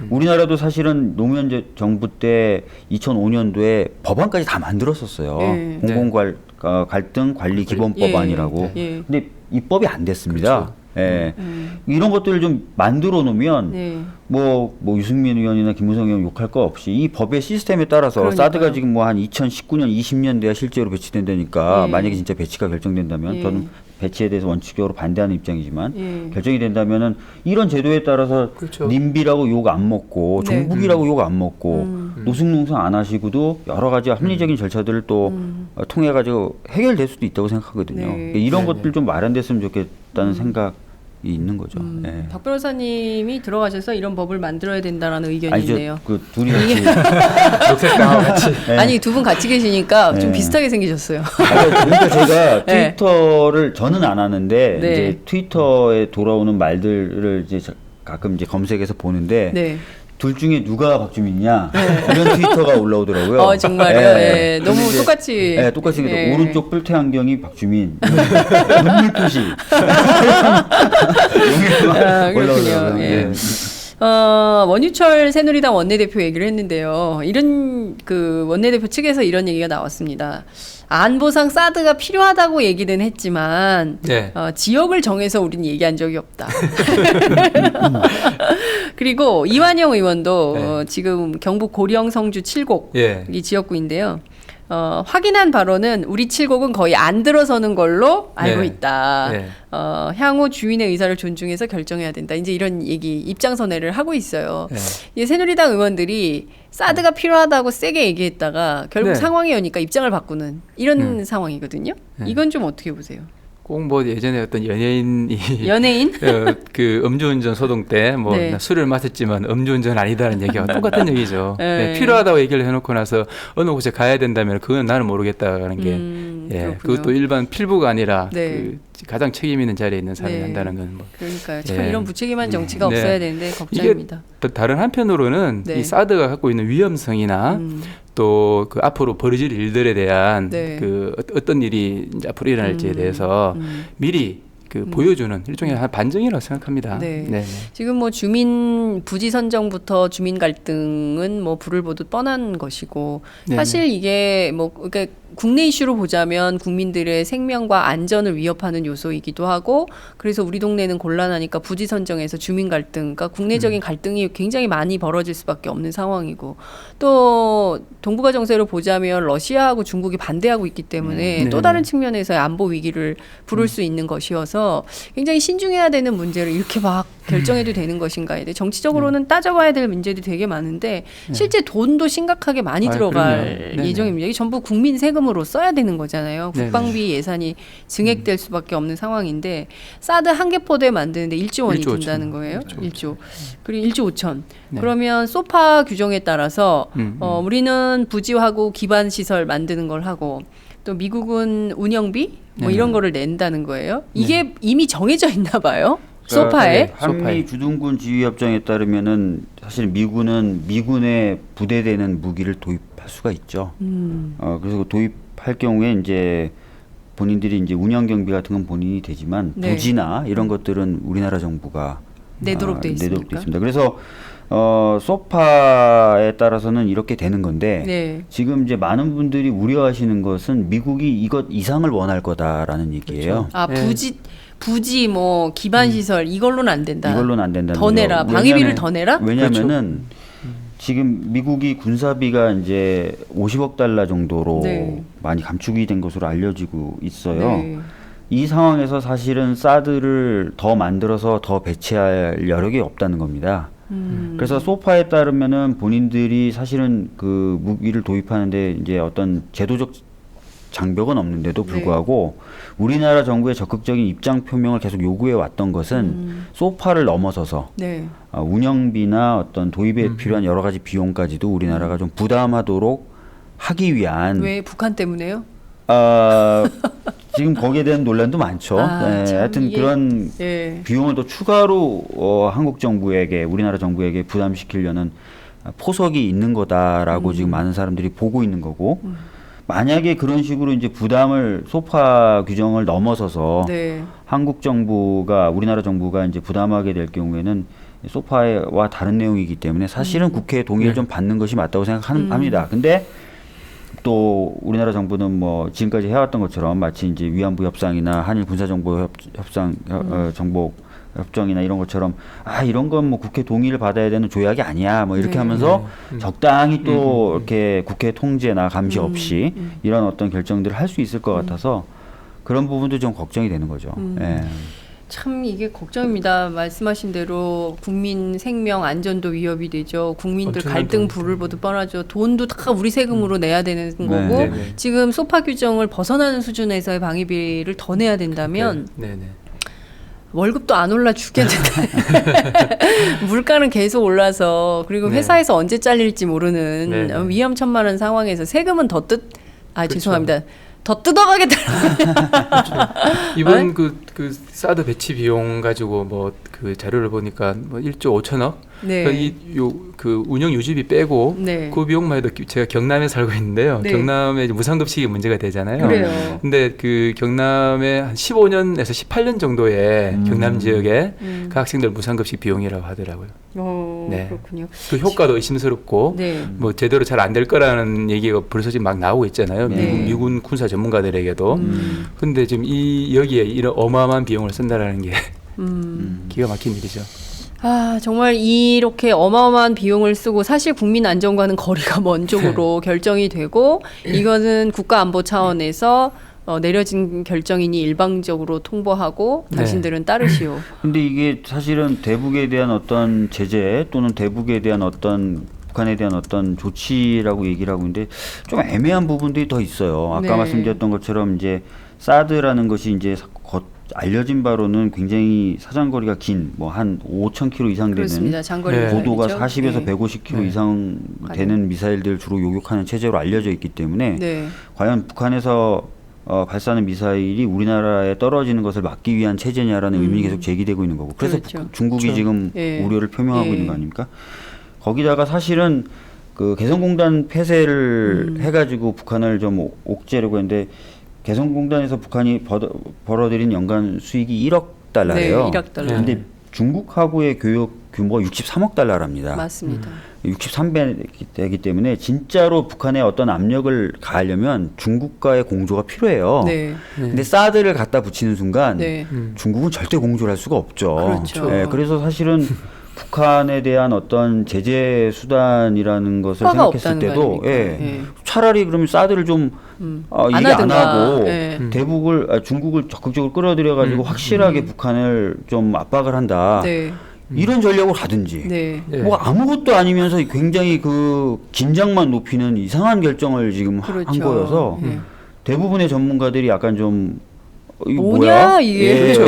우리나라도 사실은 노무현 정부 때 2005년도에 법안까지 다 만들었었어요. 네. 공공 갈등 관리 기본법안이라고. 예. 근데 입법이 안 됐습니다. 그렇죠. 예. 이런 것들을 좀 만들어 놓으면 네. 뭐 유승민 의원이나 김무성 의원 욕할 거 없이 이 법의 시스템에 따라서 그러니까요. 사드가 지금 뭐 한 2019년, 20년대야 실제로 배치된다니까 예. 만약에 진짜 배치가 결정된다면 예. 저는 배치에 대해서 원칙적으로 반대하는 입장이지만 예. 결정이 된다면은 이런 제도에 따라서 그렇죠. 님비라고 욕 안 먹고 네. 종북이라고 욕 안 먹고 노숙농성 안 하시고도 여러 가지 합리적인 절차들을 또 통해 가지고 해결될 수도 있다고 생각하거든요. 네. 그러니까 이런 네, 것들 좀 마련됐으면 좋겠다는 생각이 있는 거죠. 예. 박 변호사님이 들어가셔서 이런 법을 만들어야 된다는 의견이 아니죠. 있네요. 그 둘이 같이 녹색당하고 같이. 네. 아니 두 분 같이 계시니까 좀 네. 비슷하게 생기셨어요. 그러니까 제가 네. 트위터를 저는 안 하는데 네. 이제 트위터에 돌아오는 말들을 이제 가끔 이제 검색해서 보는데 네. 둘 중에 누가 박주민이냐 이런 트위터가 올라오더라고요. 정말요. 예. 너무 근데 이제 똑같이. 네, 똑같이 생겼다. 예. 오른쪽 뿔테 안경이 박주민, 눈물 표시. 그렇군요. 올라오더라고요. 예. 네. 원유철 새누리당 원내대표 얘기를 했는데요. 이런 그 원내대표 측에서 이런 얘기가 나왔습니다. 안보상 사드가 필요하다고 얘기는 했지만 네. 지역을 정해서 우린 얘기한 적이 없다. 그리고 이완영 의원도 네. 지금 경북 고령 성주 칠곡 예. 이 지역구인데요. 확인한 바로는 우리 칠곡은 거의 안 들어서는 걸로 알고 네. 있다. 네. 향후 주민의 의사를 존중해서 결정해야 된다. 이제 이런 얘기 입장선회를 하고 있어요. 네. 이 새누리당 의원들이 사드가 필요하다고 세게 얘기했다가 결국 네. 상황이 오니까 입장을 바꾸는 이런 상황이거든요. 네. 이건 좀 어떻게 보세요? 꼭 뭐 예전에 어떤 연예인이 연예인? 그 음주운전 소동 때 뭐 네. 술을 마셨지만 음주운전 아니다라는 얘기와 똑같은 얘기죠. 네. 필요하다고 얘기를 해놓고 나서 어느 곳에 가야 된다면 그건 나는 모르겠다라는 게 그렇군요. 그것도 일반 필부가 아니라 네. 그 가장 책임 있는 자리에 있는 사람이 네. 한다는 건 뭐. 그러니까요. 참 예. 이런 무책임한 정치가 네. 없어야 되는데 걱정입니다. 또 다른 한편으로는 네. 이 사드가 갖고 있는 위험성이나 또 그 앞으로 벌어질 일들에 대한 네. 그 어떤 일이 이제 앞으로 일어날지에 대해서 미리 그 보여주는 일종의 한 반증이라고 생각합니다. 네. 네. 지금 뭐 주민 부지 선정부터 주민 갈등은 뭐 불을 보듯 뻔한 것이고 네네. 사실 이게 뭐 그러니까 국내 이슈로 보자면 국민들의 생명과 안전을 위협하는 요소이기도 하고 그래서 우리 동네는 곤란하니까 부지 선정에서 주민 갈등, 그러니까 국내적인 갈등이 굉장히 많이 벌어질 수밖에 없는 상황이고 또 동북아 정세로 보자면 러시아하고 중국이 반대하고 있기 때문에 또 네네. 다른 측면에서의 안보 위기를 부를 수 있는 것이어서 굉장히 신중해야 되는 문제를 이렇게 막 결정해도 되는 것인가에 대해 정치적으로는 따져봐야 될 문제들이 되게 많은데 실제 돈도 심각하게 많이 아, 들어갈 그럼요. 네네. 예정입니다. 이게 전부 국민 세금으로 써야 되는 거잖아요. 네네. 국방비 예산이 증액될 수밖에 없는 상황인데 사드 한 개 포대 만드는데 1조 원이 1조 든다는 5천. 거예요. 1조 1조. 그리고 1조 5천. 네. 그러면 소파 규정에 따라서 음. 우리는 부지하고 기반 시설 만드는 걸 하고 또 미국은 운영비 뭐 네. 이런 거를 낸다는 거예요. 이게 이미 정해져 있나 봐요. 그러니까 소파에. 소파에. 한미 주둔군 지휘협정에 따르면은 사실 미군은 미군에 부대되는 무기를 도입할 수가 있죠. 그래서 도입할 경우에 이제 본인들이 이제 운영 경비 같은 건 본인이 되지만 네. 부지나 이런 것들은 우리나라 정부가 내도록 돼 있습니까? 내도록 돼 있습니다. 그래서 소파에 따라서는 이렇게 되는 건데 네. 지금 이제 많은 분들이 우려하시는 것은 미국이 이것 이상을 원할 거다라는 얘기예요. 아 네. 부지 뭐 기반 시설 이걸로는 안 된다. 이걸로는 안 된다는 더 거죠. 내라. 방위비를 더 내라? 왜냐면은 지금 미국이 군사비가 이제 50억 달러 정도로 네. 많이 감축이 된 것으로 알려지고 있어요. 네. 이 상황에서 사실은 사드를 더 만들어서 더 배치할 여력이 없다는 겁니다. 그래서 소파에 따르면은 본인들이 사실은 그 무기를 도입하는데 이제 어떤 제도적 장벽은 없는데도 불구하고 우리나라 정부의 적극적인 입장 표명을 계속 요구해 왔던 것은 소파를 넘어서서 네. 운영비나 어떤 도입에 필요한 여러 가지 비용까지도 우리나라가 좀 부담하도록 하기 위한 왜 북한 때문에요? 지금 거기에 대한 논란도 많죠. 아, 참 하여튼 이게- 그런 예. 비용을 더 추가로 한국 정부에게 우리나라 정부에게 부담시키려는 포석이 있는 거다라고 지금 많은 사람들이 보고 있는 거고 만약에 그런 식으로 이제 부담을 소파 규정을 넘어서서 네. 한국 정부가 우리나라 정부가 이제 부담하게 될 경우에는 소파와 다른 내용이기 때문에 사실은 국회의 동의를 좀 받는 것이 맞다고 생각합니다. 근데 또 우리나라 정부는 뭐 지금까지 해왔던 것처럼 마치 이제 위안부 협상이나 한일 군사정보 협상 정보 협정이나 이런 것처럼 이런 건 뭐 국회 동의를 받아야 되는 조약이 아니야 뭐 이렇게 네. 하면서 적당히 또 이렇게 국회 통제나 감시 없이 이런 어떤 결정들을 할 수 있을 것 같아서 그런 부분도 좀 걱정이 되는 거죠. 예. 참 이게 걱정입니다. 말씀하신 대로 국민 생명 안전도 위협이 되죠. 국민들 엄청난 갈등 돈. 불을 보듯 뻔하죠. 돈도 다 우리 세금으로 내야 되는 거고 네, 네. 지금 소파 규정을 벗어나는 수준에서의 방위비를 더 내야 된다면 네네. 월급도 안 올라 죽겠는데 물가는 계속 올라서 그리고 네. 회사에서 언제 잘릴지 모르는 네, 네. 위험천만한 상황에서 세금은 더 그렇죠. 죄송합니다. 더 뜯어가겠다. 이번 그 사드 배치 비용 가지고 뭐 그 자료를 보니까 뭐 1조 5천억. 네. 그러니까 그 운영 유지비 빼고 네. 그 비용만 해도 제가 경남에 살고 있는데요. 네. 경남에 이제 무상급식이 문제가 되잖아요. 그래요. 근데 그 경남에 한 15년에서 18년 정도의 경남 지역에 그 학생들 무상급식 비용이라고 하더라고요. 네. 그렇군요. 그 효과도 의심스럽고 네. 뭐 제대로 잘 안 될 거라는 얘기가 벌써 지금 막 나오고 있잖아요. 네. 미군 군사 전문가들에게도. 근데 지금 여기에 이런 어마어마한 비용을 쓴다라는 게 기가 막힌 일이죠. 정말 이렇게 어마어마한 비용을 쓰고 사실 국민 안전과는 거리가 먼 쪽으로 결정이 되고 이거는 국가안보 차원에서 내려진 결정이니 일방적으로 통보하고 네. 당신들은 따르시오. 근데 이게 사실은 대북에 대한 어떤 제재 또는 대북에 대한 북한에 대한 어떤 조치라고 얘기를 하고 있는데 좀 애매한 부분들이 더 있어요. 아까 네. 말씀드렸던 것처럼 이제 사드라는 것이 이제 알려진 바로는 굉장히 사정거리가 긴 뭐 한 5,000km 이상 되는 그렇습니다. 장거리 네. 고도가 미사일이죠. 40에서 네. 150km 네. 이상 되는 미사일들을 주로 요격하는 체제로 알려져 있기 때문에 네. 과연 북한에서 발사하는 미사일이 우리나라에 떨어지는 것을 막기 위한 체제냐라는 의문이 계속 제기되고 있는 거고 그래서 그렇죠. 중국이 그렇죠. 지금 예. 우려를 표명하고 예. 있는 거 아닙니까? 거기다가 사실은 그 개성공단 폐쇄를 해가지고 북한을 좀 옥죄려고 했는데 개성공단에서 북한이 벌어들인 연간 수익이 1억 달러래요. 네, 1억 달러. 근데 중국하고의 교역 규모가 63억 달러랍니다. 맞습니다. 63배 되기 때문에 진짜로 북한에 어떤 압력을 가하려면 중국과의 공조가 필요해요. 네. 근데 사드를 갖다 붙이는 순간 네. 중국은 절대 공조를 할 수가 없죠. 그렇죠. 그래서 사실은 북한에 대한 어떤 제재 수단이라는 것을 효과가 생각했을 없다는 거 때도 아닙니까? 예, 예. 차라리 그러면 사드를 좀 안 얘기 안 하든가. 하고 예. 대북을 중국을 적극적으로 끌어들여 가지고 확실하게 북한을 좀 압박을 한다. 네. 이런 전략으로 가든지. 네. 네. 뭐 아무것도 아니면서 굉장히 그 긴장만 높이는 이상한 결정을 지금 한 그렇죠. 거여서 예. 대부분의 전문가들이 약간 좀 이거 뭐냐, 뭐야? 이게. 그렇죠.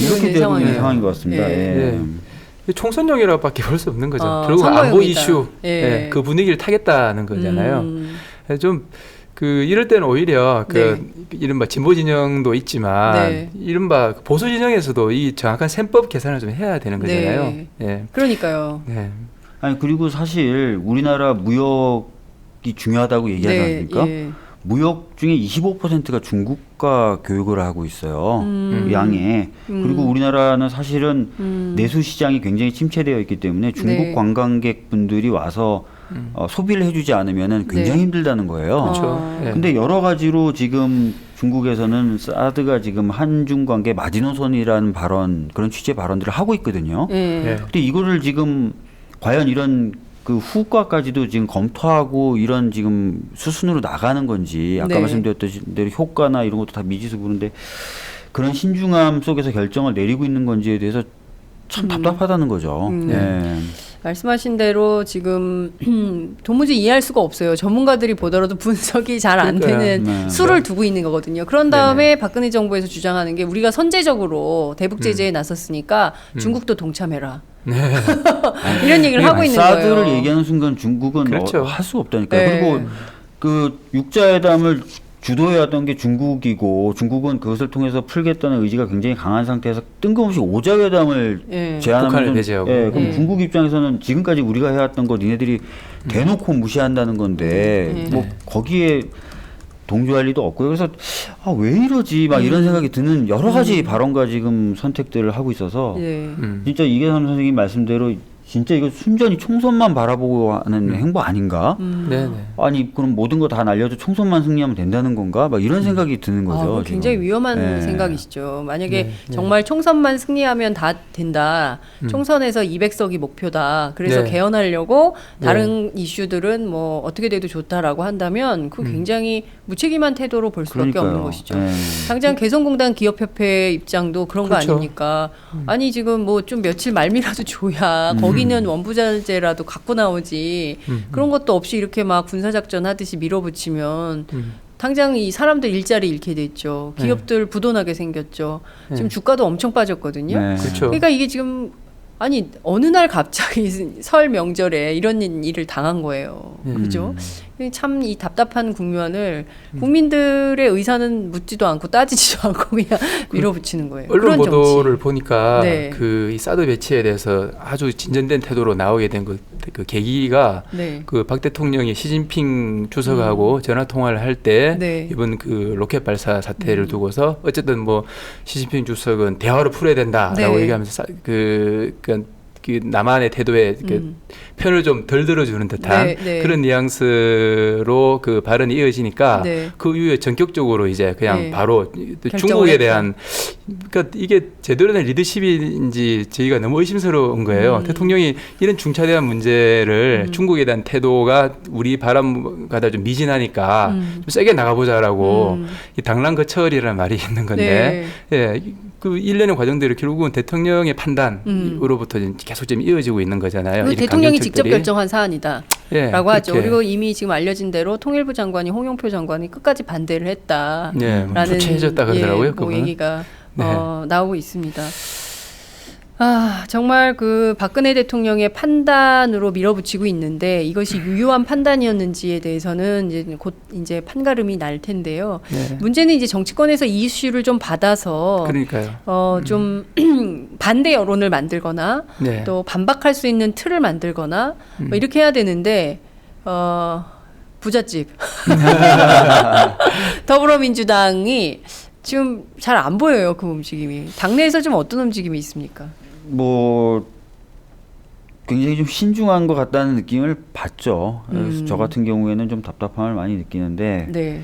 이렇게 되고 상황이에요. 있는 상황인 것 같습니다. 예. 예. 네. 총선용이라고밖에 볼 수 없는 거죠. 결국 선거용이다. 안보 이슈, 예. 예, 그 분위기를 타겠다는 거잖아요. 그래서 좀 그 이럴 때는 오히려 그 이른바 진보 진영도 있지만 네. 이른바 보수 진영에서도 이 정확한 셈법 계산을 좀 해야 되는 거잖아요. 네. 예. 그러니까요. 네. 아니 그리고 사실 우리나라 무역이 중요하다고 얘기하지 않습니까? 예. 무역 중에 25%가 중국과 교역을 하고 있어요. 양에. 그리고 우리나라는 사실은 내수 시장이 굉장히 침체되어 있기 때문에 중국 네. 관광객분들이 와서 소비를 해주지 않으면은 굉장히 네. 힘들다는 거예요. 그렇죠. 예. 근데 여러 가지로 지금 중국에서는 사드가 지금 한중 관계 마지노선이라는 발언, 그런 취지의 발언들을 하고 있거든요. 예. 예. 근데 이거를 지금 과연 이런 그 후과까지도 지금 검토하고 이런 지금 수순으로 나가는 건지 아까 네. 말씀드렸듯이 대로 효과나 이런 것도 다 미지수 보는데 그런 신중함 속에서 결정을 내리고 있는 건지에 대해서 참 답답하다는 거죠. 예. 말씀하신 대로 지금 도무지 이해할 수가 없어요. 전문가들이 보더라도 분석이 잘 안 그러니까요. 되는 네. 수를 두고 있는 거거든요. 그런 다음에 박근혜 정부에서 주장하는 게 우리가 선제적으로 대북 제재에 나섰으니까 중국도 동참해라. 네. 이런 얘기를 하고 있는 사드를 거예요. 얘기하는 순간 중국은 그렇죠. 할 수 없다니까요. 네. 그리고 그 육자회담을 주도해왔던 게 중국이고 중국은 그것을 통해서 풀겠다는 의지가 굉장히 강한 상태에서 뜬금없이 오자회담을 예. 제안하면 북한을 좀- 배제하고. 예, 그럼 예. 중국 입장에서는 지금까지 우리가 해왔던 거 니네들이 대놓고 무시한다는 건데 예. 뭐 거기에 동조할 리도 없고요. 그래서 왜 이러지 막 이런 생각이 드는 여러 가지 발언과 지금 선택들을 하고 있어서 예. 진짜 이계삼 선생님 말씀대로 진짜 이거 순전히 총선만 바라보고 하는 행보 아닌가? 네. 아니 그럼 모든 거 다 날려도 총선만 승리하면 된다는 건가? 막 이런 생각이 드는 거죠. 그거 굉장히 지금. 위험한 네. 생각이시죠. 만약에 네. 정말 총선만 승리하면 다 된다. 총선에서 200석이 목표다. 그래서 네. 개헌하려고 다른 이슈들은 뭐 어떻게 돼도 좋다라고 한다면 그 굉장히 무책임한 태도로 볼 수밖에 그러니까요. 없는 것이죠. 네. 당장 개성공단 기업협회 입장도 그런 그렇죠. 거 아닙니까? 아니 지금 뭐 좀 며칠 말미라도 줘야 거기는 원부자재라도 갖고 나오지. 그런 것도 없이 이렇게 막 군사작전 하듯이 밀어붙이면 당장 이 사람들 일자리 잃게 됐죠. 기업들 부도나게 생겼죠. 지금 주가도 엄청 빠졌거든요. 네. 그렇죠. 그러니까 이게 지금 아니 어느 날 갑자기 설 명절에 이런 일을 당한 거예요. 그죠? 참 이 답답한 국면을 국민들의 의사는 묻지도 않고 따지지도 않고 그냥 밀어붙이는 거예요. 언론 그런 보도를 정치. 보니까 네. 그 이 사드 배치에 대해서 아주 진전된 태도로 나오게 된 그 계기가 네. 그 박 대통령이 시진핑 주석하고 전화 통화를 할 때 네. 이번 그 로켓 발사 사태를 두고서 어쨌든 뭐 시진핑 주석은 대화로 풀어야 된다라고 네. 얘기하면서 그 남한의 태도에 그 편을 좀 덜 들어주는 듯한 네, 네. 그런 뉘앙스로 그 발언이 이어지니까 네. 그 이후에 전격적으로 이제 그냥 네. 바로 결정을 중국에 했죠. 대한 그러니까 이게 제대로 된 리더십인지 저희가 너무 의심스러운 거예요. 대통령이 이런 중차대한 문제를 중국에 대한 태도가 우리 바람과다 좀 미진하니까 좀 세게 나가보자라고 이 당란 거철이라는 말이 있는 건데, 예, 그 일련의 과정들이 결국은 대통령의 판단으로부터 계속 좀 이어지고 있는 거잖아요. 그리고 대통령이 직접 결정한 사안이다. 예, 라고 하죠. 그렇게. 그리고 이미 지금 알려진 대로 통일부 장관이 홍영표 장관이 끝까지 반대를 했다. 네, 뭐 라는 부채해졌다 그러더라고요. 뭐 그분은. 얘기가 네. 나오고 있습니다. 아, 정말 그 박근혜 대통령의 판단으로 밀어붙이고 있는데 이것이 유효한 판단이었는지에 대해서는 이제 곧 이제 판가름이 날 텐데요. 네. 문제는 이제 정치권에서 이 이슈를 좀 받아서 그러니까요. 좀 반대 여론을 만들거나 네. 또 반박할 수 있는 틀을 만들거나 뭐 이렇게 해야 되는데 부잣집 더불어민주당이 지금 잘 안 보여요. 그 움직임이. 당내에서 좀 어떤 움직임이 있습니까? 뭐 굉장히 좀 신중한 것 같다는 느낌을 받죠. 그래서 저 같은 경우에는 좀 답답함을 많이 느끼는데 네.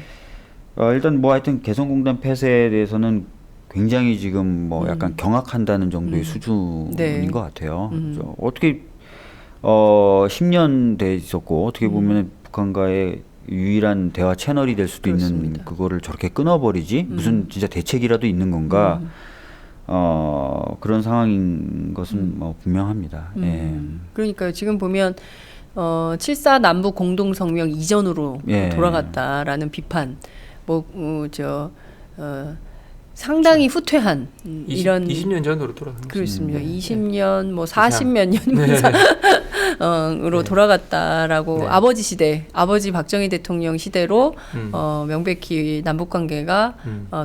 일단 뭐 하여튼 개성공단 폐쇄에 대해서는 굉장히 지금 뭐 약간 경악한다는 정도의 수준인 네. 것 같아요. 어떻게 10년 돼 있었고 어떻게 보면 북한과의 유일한 대화 채널이 될 수도 그렇습니다. 있는 그거를 저렇게 끊어버리지 무슨 진짜 대책이라도 있는 건가? 그런 상황인 것은 뭐 분명합니다. 예. 그러니까요. 지금 보면 7.4 남북 공동성명 이전으로 예. 돌아갔다라는 비판, 상당히 후퇴한 이런 20년 전으로 돌아간 거죠. 그렇습니다. 20년 뭐 40몇 년 이상 으로 돌아갔다라고 네. 아버지 시대, 아버지 박정희 대통령 시대로 명백히 남북 관계가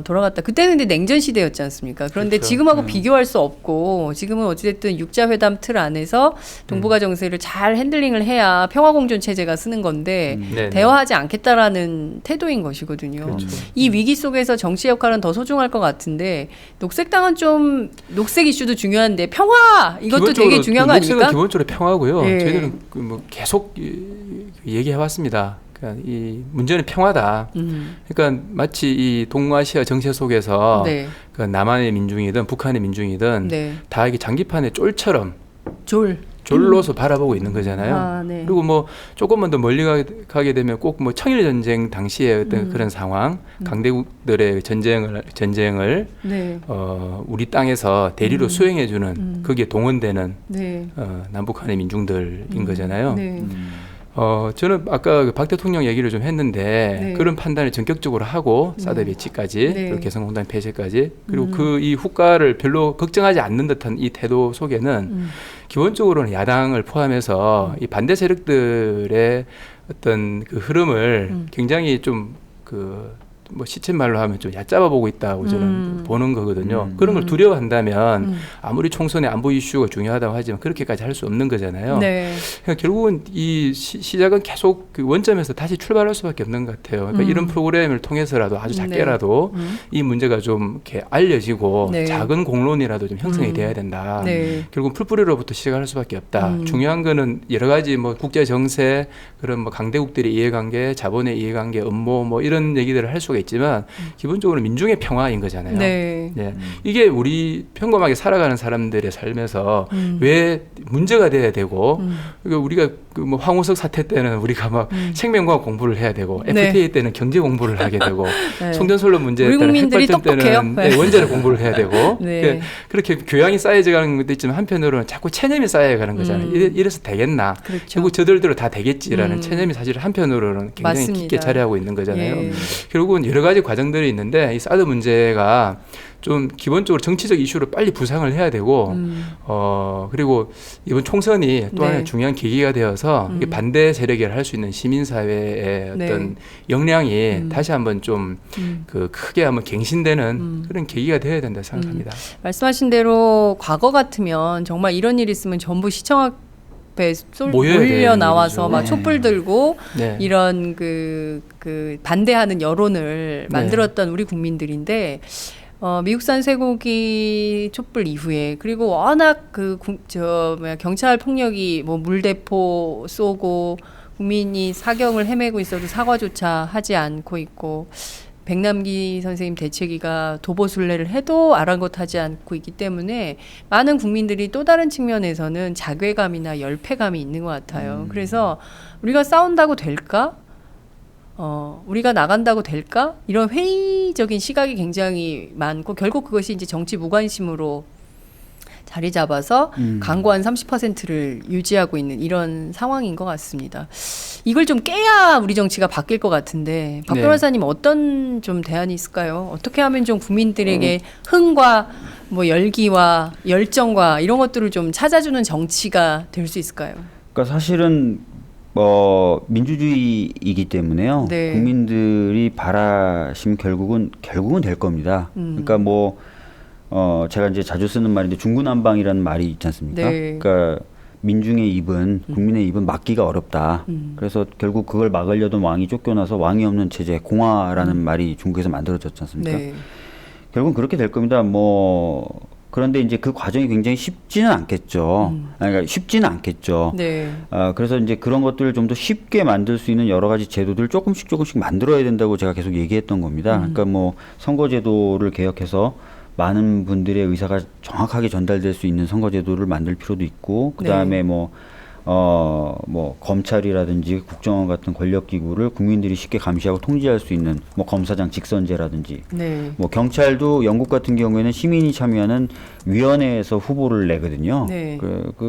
돌아갔다. 그때는 근데 냉전 시대였지 않습니까? 그런데 그렇죠. 지금하고 비교할 수 없고 지금은 어찌됐든 육자회담 틀 안에서 동북아 정세를 잘 핸들링을 해야 평화공존 체제가 쓰는 건데 네, 대화하지 않겠다라는 태도인 것이거든요. 그렇죠. 이 위기 속에서 정치 역할은 더 소중할 것 같은데 녹색당은 좀 녹색 이슈도 중요한데 평화 이것도 되게 중요한 거 녹색은 아닙니까? 기본적으로 평화고요. 예. 저희들은 뭐 계속 얘기해 왔습니다. 그러니까 이 문제는 평화다. 그러니까 마치 이 동아시아 정세 속에서 네. 그 남한의 민중이든 북한의 민중이든 네. 다 이게 장기판의 쫄처럼 졸로서 바라보고 있는 거잖아요. 아, 네. 그리고 뭐 조금만 더 멀리 가게 되면 꼭 뭐 청일 전쟁 당시의 어떤 그런 상황, 강대국들의 전쟁을 네. 우리 땅에서 대리로 수행해주는 거기에 동원되는 네. 남북한의 민중들인 거잖아요. 네. 저는 아까 그박 대통령 얘기를 좀 했는데 네. 그런 판단을 전격적으로 하고 사드 배치까지 네. 그리고 개성공단 폐쇄까지 그리고 그 이 후과를 별로 걱정하지 않는 듯한 이 태도 속에는 기본적으로는 야당을 포함해서 이 반대 세력들의 어떤 그 흐름을 굉장히 좀 뭐 시쳇말로 하면 좀 얕잡아 보고 있다고 저는 보는 거거든요. 그런 걸 두려워한다면 아무리 총선의 안보 이슈가 중요하다고 하지만 그렇게까지 할 수 없는 거잖아요. 네. 그러니까 결국은 이 시작은 계속 그 원점에서 다시 출발할 수밖에 없는 것 같아요. 그러니까 이런 프로그램을 통해서라도 아주 작게라도 이 문제가 좀 이렇게 알려지고 네. 작은 공론이라도 좀 형성이 돼야 된다. 네. 결국 풀뿌리로부터 시작할 수밖에 없다. 중요한 거는 여러 가지 뭐 국제 정세, 그런 뭐 강대국들의 이해관계, 자본의 이해관계, 업무 뭐 이런 얘기들을 할 수가 있지만 기본적으로 민중의 평화인 거잖아요. 네. 네. 이게 우리 평범하게 살아가는 사람들의 삶에서 왜 문제가 돼야 되고 그러니까 우리가 그 뭐 황우석 사태 때는 우리가 막 생명과학 공부를 해야 되고 네. FTA 때는 경제 공부를 하게 되고 네. 송전솔로 문제 우리 때는 국민들이 핵발전 똑똑해요. 때는 네. 원자력 공부를 해야 되고 네. 그러니까 그렇게 교양이 쌓여져가는 것도 있지만 한편으로는 자꾸 체념이 쌓여가는 거잖아요. 이래서 되겠나? 그렇죠. 결국 저들대로 다 되겠지라는 체념이 사실 한편으로는 굉장히 맞습니다. 깊게 자리하고 있는 거잖아요. 예. 결국은 여러 가지 과정들이 있는데 이 사드 문제가 좀 기본적으로 정치적 이슈로 빨리 부상을 해야 되고 그리고 이번 총선이 또 네. 하나의 중요한 계기가 되어서 이게 반대 세력이라 할 수 있는 시민사회의 네. 어떤 역량이 다시 한번 좀 그 크게 한번 갱신되는 그런 계기가 되어야 된다 생각합니다. 말씀하신 대로 과거 같으면 정말 이런 일이 있으면 전부 시청 앞에 모여야 몰려 되는 나와서 일이죠. 막 네. 촛불 들고 네. 이런 그 반대하는 여론을 만들었던 우리 국민들인데 미국산 쇠고기 촛불 이후에 그리고 워낙 경찰 폭력이 뭐 물대포 쏘고 국민이 사경을 헤매고 있어도 사과조차 하지 않고 있고 백남기 선생님 대책위가 도보순례를 해도 아랑곳하지 않고 있기 때문에 많은 국민들이 또 다른 측면에서는 자괴감이나 열패감이 있는 것 같아요. 그래서 우리가 싸운다고 될까? 우리가 나간다고 될까? 이런 회의적인 시각이 굉장히 많고 결국 그것이 이제 정치 무관심으로 자리 잡아서 강고한 30%를 유지하고 있는 이런 상황인 것 같습니다. 이걸 좀 깨야 우리 정치가 바뀔 것 같은데 박 변호사님 어떤 좀 대안이 있을까요? 어떻게 하면 좀 국민들에게 흥과 뭐 열기와 열정과 이런 것들을 좀 찾아주는 정치가 될 수 있을까요? 그러니까 사실은 민주주의이기 때문에요. 네. 국민들이 바라시면 결국은 될 겁니다. 그러니까 제가 이제 자주 쓰는 말인데 중구난방이라는 말이 있지 않습니까? 네. 그러니까 민중의 입은 국민의 입은 막기가 어렵다. 그래서 결국 그걸 막으려던 왕이 쫓겨나서 왕이 없는 체제 공화라는 말이 중국에서 만들어졌지 않습니까? 네. 결국은 그렇게 될 겁니다. 그런데 이제 그 과정이 굉장히 쉽지는 않겠죠. 그러니까 쉽지는 않겠죠. 네. 그래서 이제 그런 것들을 좀 더 쉽게 만들 수 있는 여러 가지 제도들을 조금씩 만들어야 된다고 제가 계속 얘기했던 겁니다. 그러니까 선거제도를 개혁해서 많은 분들의 의사가 정확하게 전달될 수 있는 선거제도를 만들 필요도 있고, 그 다음에 검찰이라든지 국정원 같은 권력기구를 국민들이 쉽게 감시하고 통제할 수 있는 검사장 직선제라든지, 네. 경찰도 영국 같은 경우에는 시민이 참여하는 위원회에서 후보를 내거든요. 네.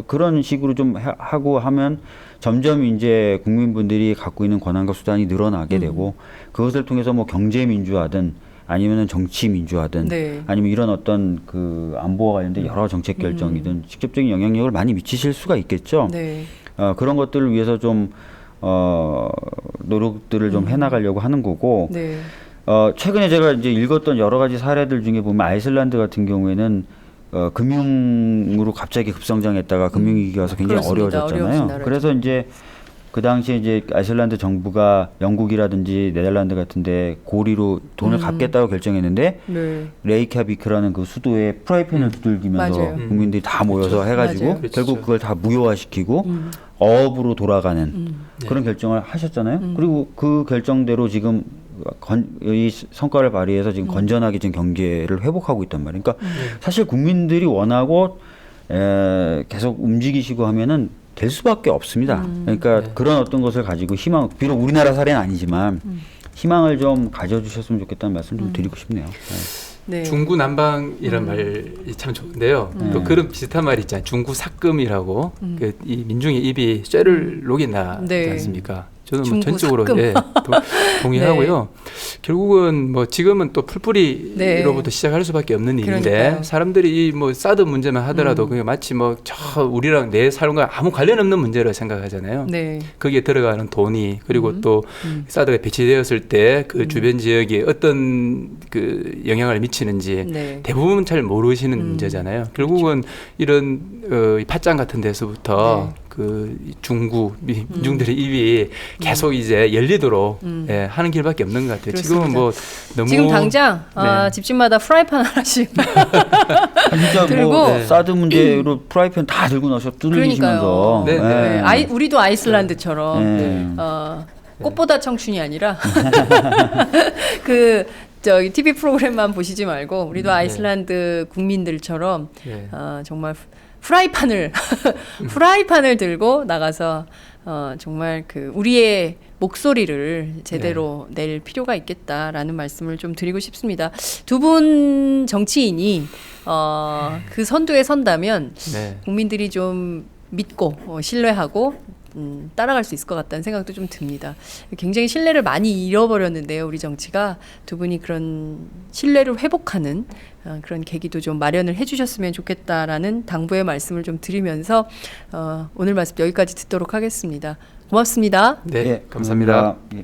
그런 식으로 좀 하고 하면 점점 이제 국민분들이 갖고 있는 권한과 수단이 늘어나게 되고 그것을 통해서 경제 민주화든 아니면은 정치 민주화든 네. 아니면 이런 어떤 그 안보와 관련된 여러 정책 결정이든 직접적인 영향력을 많이 미치실 수가 있겠죠. 네. 그런 것들을 위해서 좀 노력들을 좀 해나가려고 하는 거고. 네. 최근에 제가 이제 읽었던 여러 가지 사례들 중에 보면 아이슬란드 같은 경우에는 금융으로 갑자기 급성장했다가 금융위기가 와서 굉장히 그렇습니다. 어려워진 어려워졌잖아요. 나라죠. 그래서 이제 그 당시에 이제 아이슬란드 정부가 영국이라든지 네덜란드 같은데 고리로 돈을 갚겠다고 결정했는데 네. 레이캬비크라는 그 수도에 프라이팬을 두들기면서 맞아요. 국민들이 다 모여서 그렇죠. 해가지고 맞아요. 결국 그걸 다 무효화시키고 어업으로 돌아가는 그런 결정을 하셨잖아요. 그리고 그 결정대로 지금 이 성과를 발휘해서 지금 건전하게 지금 경제를 회복하고 있단 말이에요. 그러니까 사실 국민들이 원하고 계속 움직이시고 하면은 될 수밖에 없습니다. 그러니까 그런 어떤 것을 가지고 희망, 비록 우리나라 사례는 아니지만 희망을 좀 가져주셨으면 좋겠다는 말씀 좀 드리고 싶네요. 네. 중구난방이란 말이 참 좋은데요. 또 그런 비슷한 말이 있잖아요. 중구삭금이라고 이 민중의 입이 쇠를 녹인다지 네. 않습니까? 저는 중구삭금. 전적으로 동의하고요. 결국은 지금은 또 풀뿌리로부터 시작할 수밖에 없는 일인데 그러니까요. 사람들이 이 사드 문제만 하더라도 그게 마치 저 우리랑 내 삶과 아무 관련 없는 문제로 생각하잖아요. 네. 거기에 들어가는 돈이 그리고 또 사드가 배치되었을 때 그 주변 지역에 어떤 그 영향을 미치는지 네. 대부분 잘 모르시는 문제잖아요. 결국은 이런 이 팟짱 같은 데서부터 그 중구 민중들의 입이 계속 이제 열리도록 하는 길밖에 없는 것 같아요. 그렇습니다. 지금은 너무 지금 당장 집집마다 프라이팬 하나씩 진짜 들고 사드 문제로 프라이팬 다 들고 나서 두들기시면서 그러니까요. 네. 우리도 아이슬란드처럼 네. 꽃보다 청춘이 아니라 TV 프로그램만 보시지 말고 우리도 아이슬란드 국민들처럼 정말 프라이팬을 들고 나가서 정말 우리의 목소리를 제대로 낼 필요가 있겠다라는 말씀을 좀 드리고 싶습니다. 두 분 정치인이 그 선두에 선다면 국민들이 좀 믿고 신뢰하고 따라갈 수 있을 것 같다는 생각도 좀 듭니다. 굉장히 신뢰를 많이 잃어버렸는데요. 우리 정치가 두 분이 그런 신뢰를 회복하는 그런 계기도 좀 마련을 해주셨으면 좋겠다라는 당부의 말씀을 좀 드리면서 오늘 말씀 여기까지 듣도록 하겠습니다. 고맙습니다. 네, 감사합니다. 예.